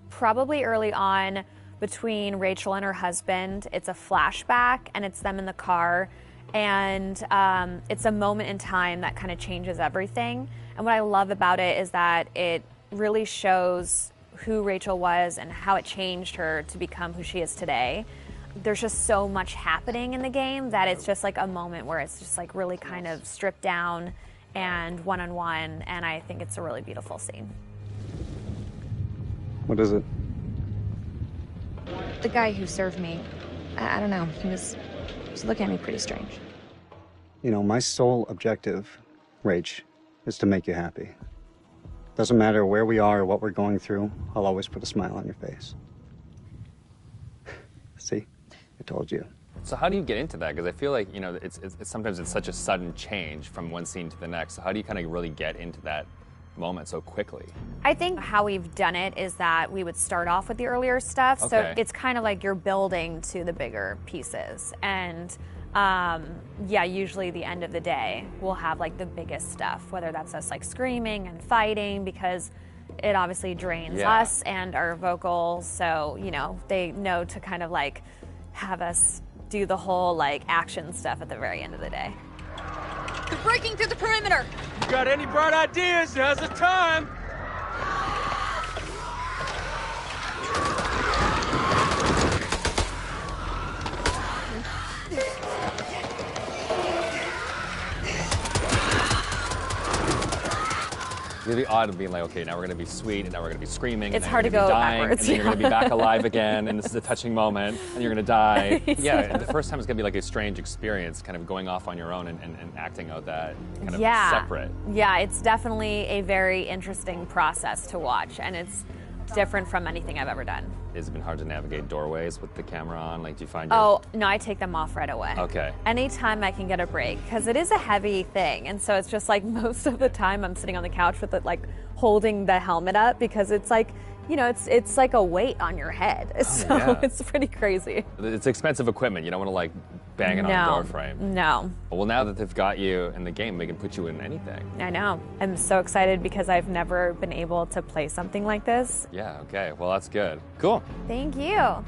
probably early on between Rachel and her husband. It's a flashback, and it's them in the car, and it's a moment in time that kind of changes everything. And what I love about it is that it really shows who Rachel was and how it changed her to become who she is today. There's just so much happening in the game that it's just like a moment where it's just like really kind of stripped down and one-on-one, and I think it's a really beautiful scene. What is it? The guy who served me, I don't know. He was looking at me pretty strange. You know, my sole objective, Rach, is to make you happy. Doesn't matter where we are or what we're going through, I'll always put a smile on your face. See? I told you. So how do you get into that? Because I feel like, you know, it's sometimes it's such a sudden change from one scene to the next. So how do you kind of really get into that moment so quickly? I think how we've done it is that we would start off with the earlier stuff. Okay. So it's kind of like you're building to the bigger pieces. And yeah, usually the end of the day, we'll have like the biggest stuff, whether that's us like screaming and fighting, because it obviously drains us and our vocals. So, you know, they know to kind of like have us do the whole like action stuff at the very end of the day. They're breaking through the perimeter. You got any bright ideas? Now's the time. It'd be odd of being like, okay, now we're going to be sweet, and now we're going to be screaming. It's and hard to go go backwards. And then you're going to be back alive again, and this is a touching moment, and you're going to die. Yeah, the first time is going to be like a strange experience, kind of going off on your own and acting out that kind of separate. Yeah, it's definitely a very interesting process to watch, and it's different from anything I've ever done. Has it been hard to navigate doorways with the camera on? Like, do you find your... Oh, no, I take them off right away. Okay. Anytime I can get a break, because it is a heavy thing, and so it's just like most of the time I'm sitting on the couch with it, like holding the helmet up, because it's like, you know, it's like a weight on your head. So it's pretty crazy. It's expensive equipment. You don't want to like bang it on a door frame. No. Well, now that they've got you in the game, they can put you in anything. I know. I'm so excited because I've never been able to play something like this. Yeah, okay. Well, that's good. Cool. Thank you.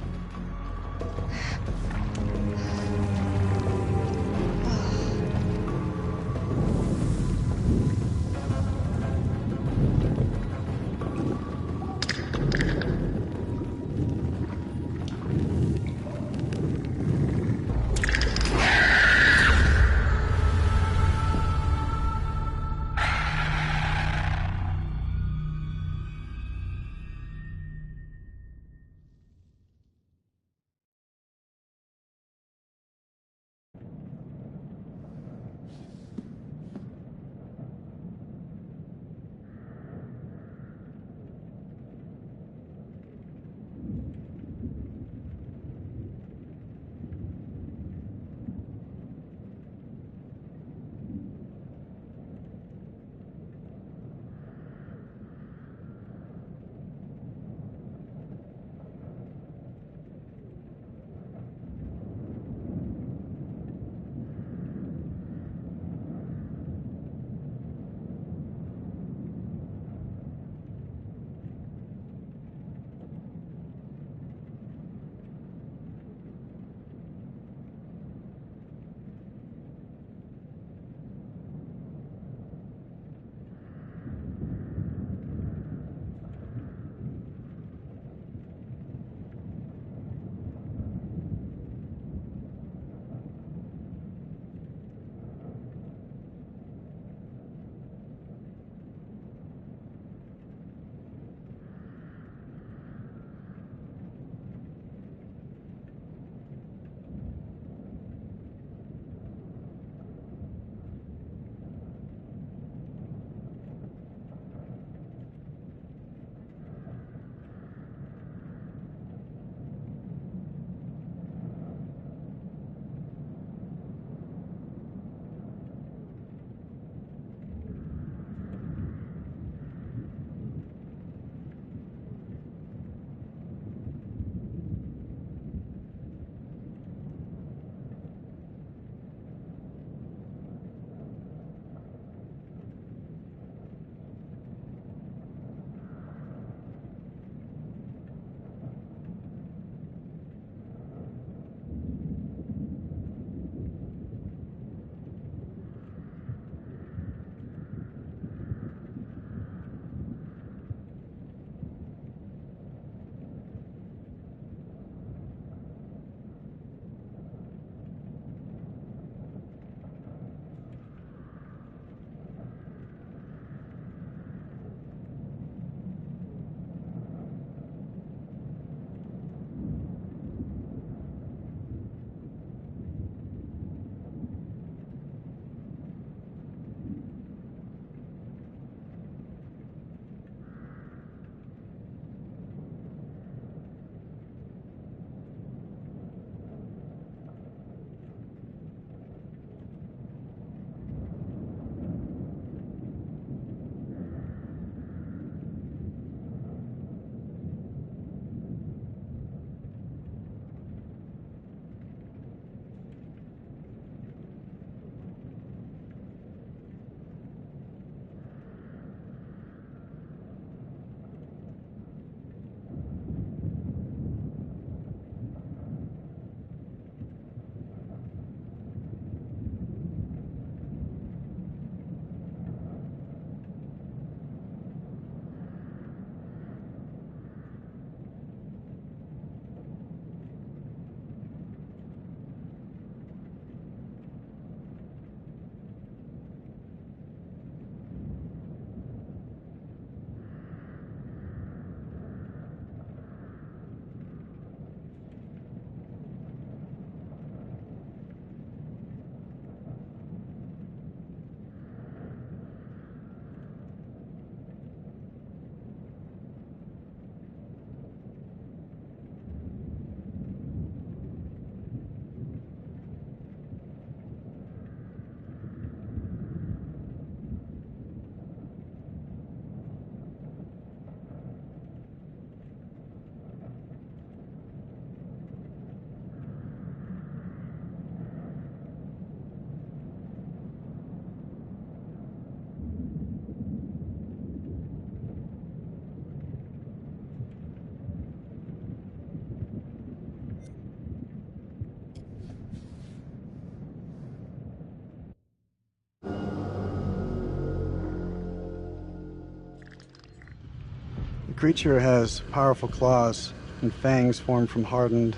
creature has powerful claws and fangs formed from hardened,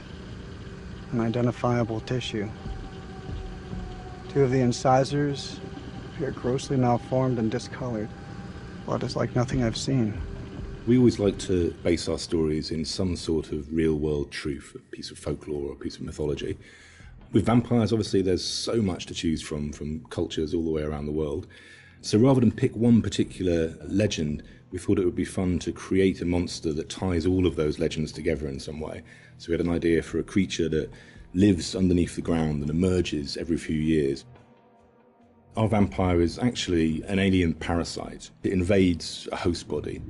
unidentifiable tissue. 2 of the incisors appear grossly malformed and discolored. Blood is like nothing I've seen. We always like to base our stories in some sort of real-world truth, a piece of folklore or a piece of mythology. With vampires, obviously, there's so much to choose from cultures all the way around the world. So rather than pick one particular legend, we thought it would be fun to create a monster that ties all of those legends together in some way. So we had an idea for a creature that lives underneath the ground and emerges every few years. Our vampire is actually an alien parasite. It invades a host body.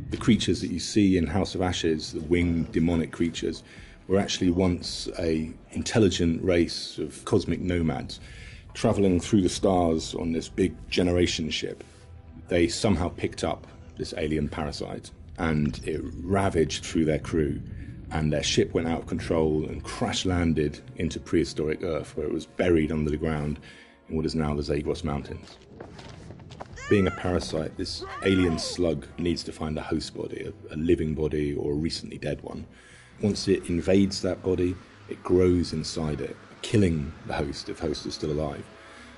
The creatures that you see in House of Ashes, the winged demonic creatures, were actually once an intelligent race of cosmic nomads traveling through the stars on this big generation ship. They somehow picked up this alien parasite and it ravaged through their crew, and their ship went out of control and crash landed into prehistoric Earth, where it was buried under the ground in what is now the Zagros Mountains. Being a parasite, this alien slug needs to find a host body, a living body or a recently dead one. Once it invades that body, it grows inside it, killing the host if host is still alive.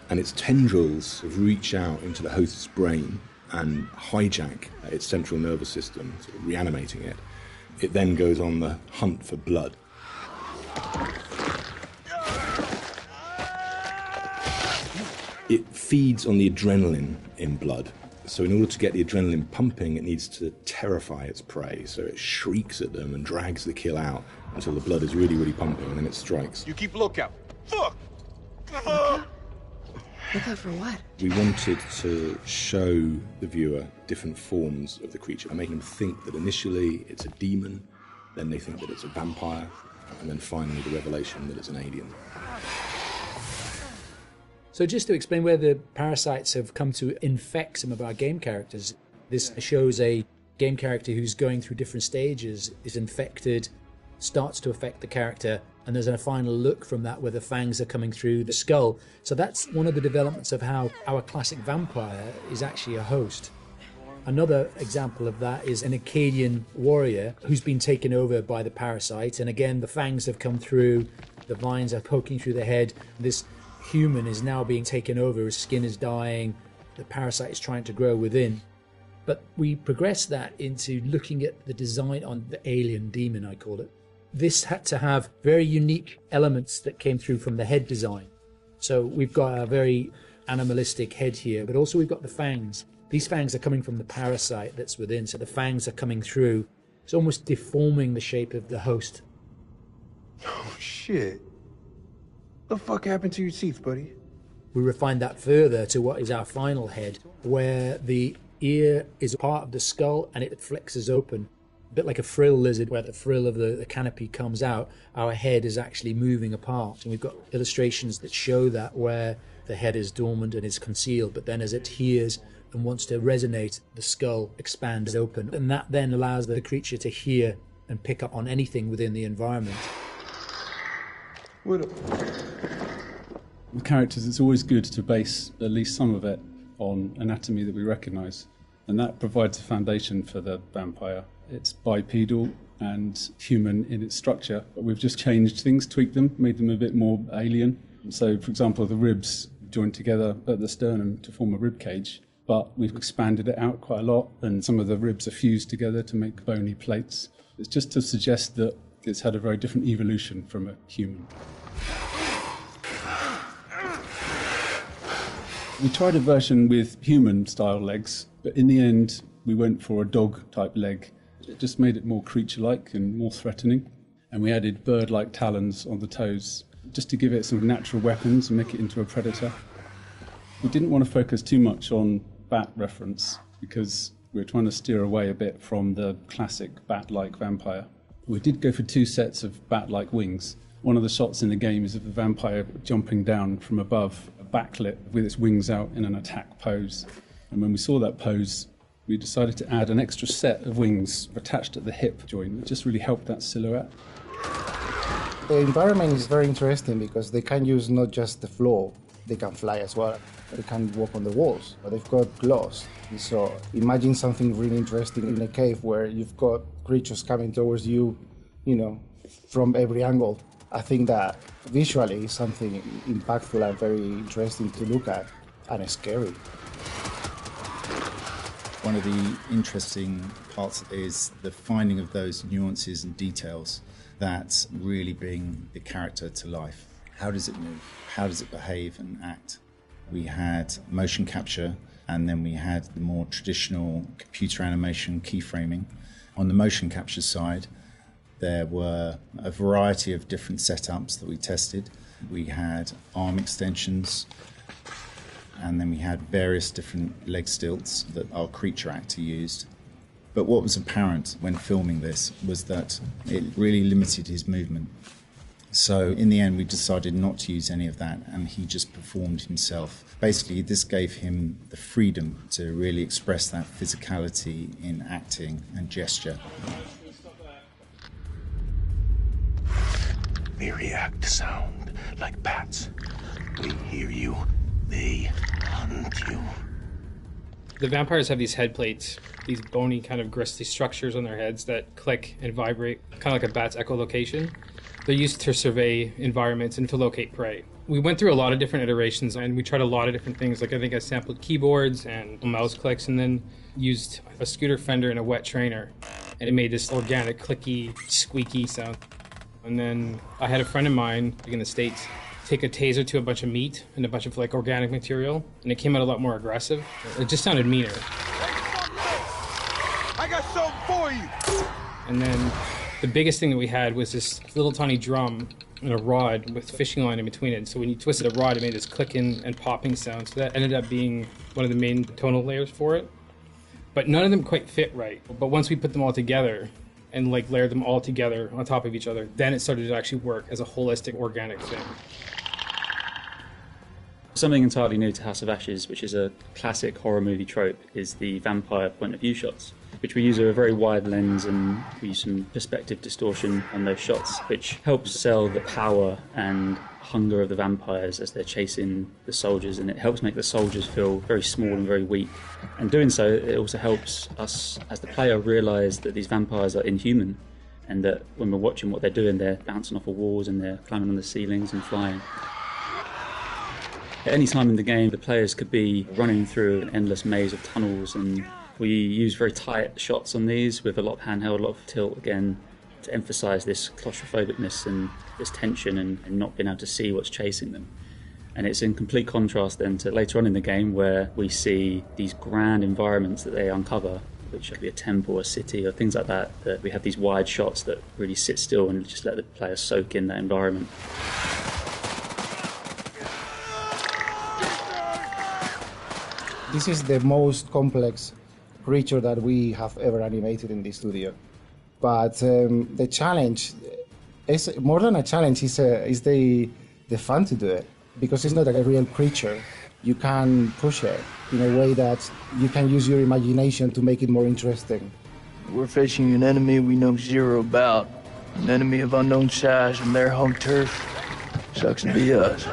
And its tendrils reach out into the host's brain and hijack its central nervous system, sort of reanimating it. It then goes on the hunt for blood. It feeds on the adrenaline in blood. So in order to get the adrenaline pumping, it needs to terrify its prey. So it shrieks at them and drags the kill out until the blood is really, really pumping, and then it strikes. You keep lookout. Fuck! Look out for what? We wanted to show the viewer different forms of the creature and make them think that initially it's a demon, then they think that it's a vampire, and then finally the revelation that it's an alien. So just to explain where the parasites have come to infect some of our game characters, this shows a game character who's going through different stages, is infected, starts to affect the character, and there's a final look from that where the fangs are coming through the skull. So that's one of the developments of how our classic vampire is actually a host. Another example of that is an Akkadian warrior who's been taken over by the parasite, and again the fangs have come through, the vines are poking through the head. This human is now being taken over, his skin is dying, the parasite is trying to grow within. But we progress that into looking at the design on the alien demon, I call it. This had to have very unique elements that came through from the head design. So we've got a very animalistic head here, but also we've got the fangs. These fangs are coming from the parasite that's within, so the fangs are coming through. It's almost deforming the shape of the host. Oh, shit. What the fuck happened to your teeth, buddy? We refined that further to what is our final head, where the ear is a part of the skull and it flexes open. A bit like a frill lizard, where the frill of the canopy comes out, our head is actually moving apart. And we've got illustrations that show that, where the head is dormant and is concealed, but then as it hears and wants to resonate, the skull expands open. And that then allows the creature to hear and pick up on anything within the environment. With characters, it's always good to base at least some of it on anatomy that we recognise, and that provides a foundation for the vampire. It's bipedal and human in its structure, but we've just changed things, tweaked them, made them a bit more alien. So, for example, the ribs joined together at the sternum to form a rib cage, but we've expanded it out quite a lot, and some of the ribs are fused together to make bony plates. It's just to suggest that it's had a very different evolution from a human. We tried a version with human-style legs, but in the end, we went for a dog-type leg. It just made it more creature-like and more threatening. And we added bird-like talons on the toes, just to give it some natural weapons and make it into a predator. We didn't want to focus too much on bat reference, because we were trying to steer away a bit from the classic bat-like vampire. We did go for 2 sets of bat-like wings. One of the shots in the game is of the vampire jumping down from above, backlit with its wings out in an attack pose. And when we saw that pose, we decided to add an extra set of wings attached at the hip joint. It just really helped that silhouette. The environment is very interesting because they can use not just the floor, They can fly as well. They can walk on the walls, but they've got claws. So imagine something really interesting in a cave where you've got creatures coming towards you, you know, from every angle. I think that visually is something impactful and very interesting to look at, and scary. One of the interesting parts is the finding of those nuances and details that really bring the character to life. How does it move? How does it behave and act? We had motion capture, and then we had the more traditional computer animation keyframing. On the motion capture side, there were a variety of different setups that we tested. We had arm extensions, and then we had various different leg stilts that our creature actor used. But what was apparent when filming this was that it really limited his movement. So in the end, we decided not to use any of that, and he just performed himself. Basically, this gave him the freedom to really express that physicality in acting and gesture. They react to sound like bats. They hear you. They hunt you. The vampires have these head plates, these bony kind of gristly structures on their heads that click and vibrate, kind of like a bat's echolocation. They're used to survey environments and to locate prey. We went through a lot of different iterations, and we tried a lot of different things. Like I think I sampled keyboards and mouse clicks, and then used a scooter fender and a wet trainer. And it made this organic, clicky, squeaky sound. And then I had a friend of mine in the States take a taser to a bunch of meat and a bunch of like organic material, and it came out a lot more aggressive. It just sounded meaner. I got something for you! And then the biggest thing that we had was this little tiny drum and a rod with fishing line in between it. So when you twisted a rod, it made this clicking and popping sound. So that ended up being one of the main tonal layers for it. But none of them quite fit right. But once we put them all together and like layered them all together on top of each other, then it started to actually work as a holistic organic thing. Something entirely new to House of Ashes, which is a classic horror movie trope, is the vampire point of view shots, which we use a very wide lens, and we use some perspective distortion on those shots, which helps sell the power and hunger of the vampires as they're chasing the soldiers, and it helps make the soldiers feel very small and very weak. And doing so, it also helps us as the player realise that these vampires are inhuman, and that when we're watching what they're doing, they're bouncing off of walls and they're climbing on the ceilings and flying. At any time in the game, the players could be running through an endless maze of tunnels, and we use very tight shots on these with a lot of handheld, a lot of tilt again, to emphasise this claustrophobicness and this tension and not being able to see what's chasing them. And it's in complete contrast then to later on in the game, where we see these grand environments that they uncover, which could be a temple, a city, or things like that, that we have these wide shots that really sit still and just let the player soak in that environment. This is the most complex creature that we have ever animated in the studio. But the challenge is more than a challenge, is the fun to do it. Because it's not like a real creature. You can push it in a way that you can use your imagination to make it more interesting. We're facing an enemy we know zero about. An enemy of unknown size, and their home turf sucks to be us.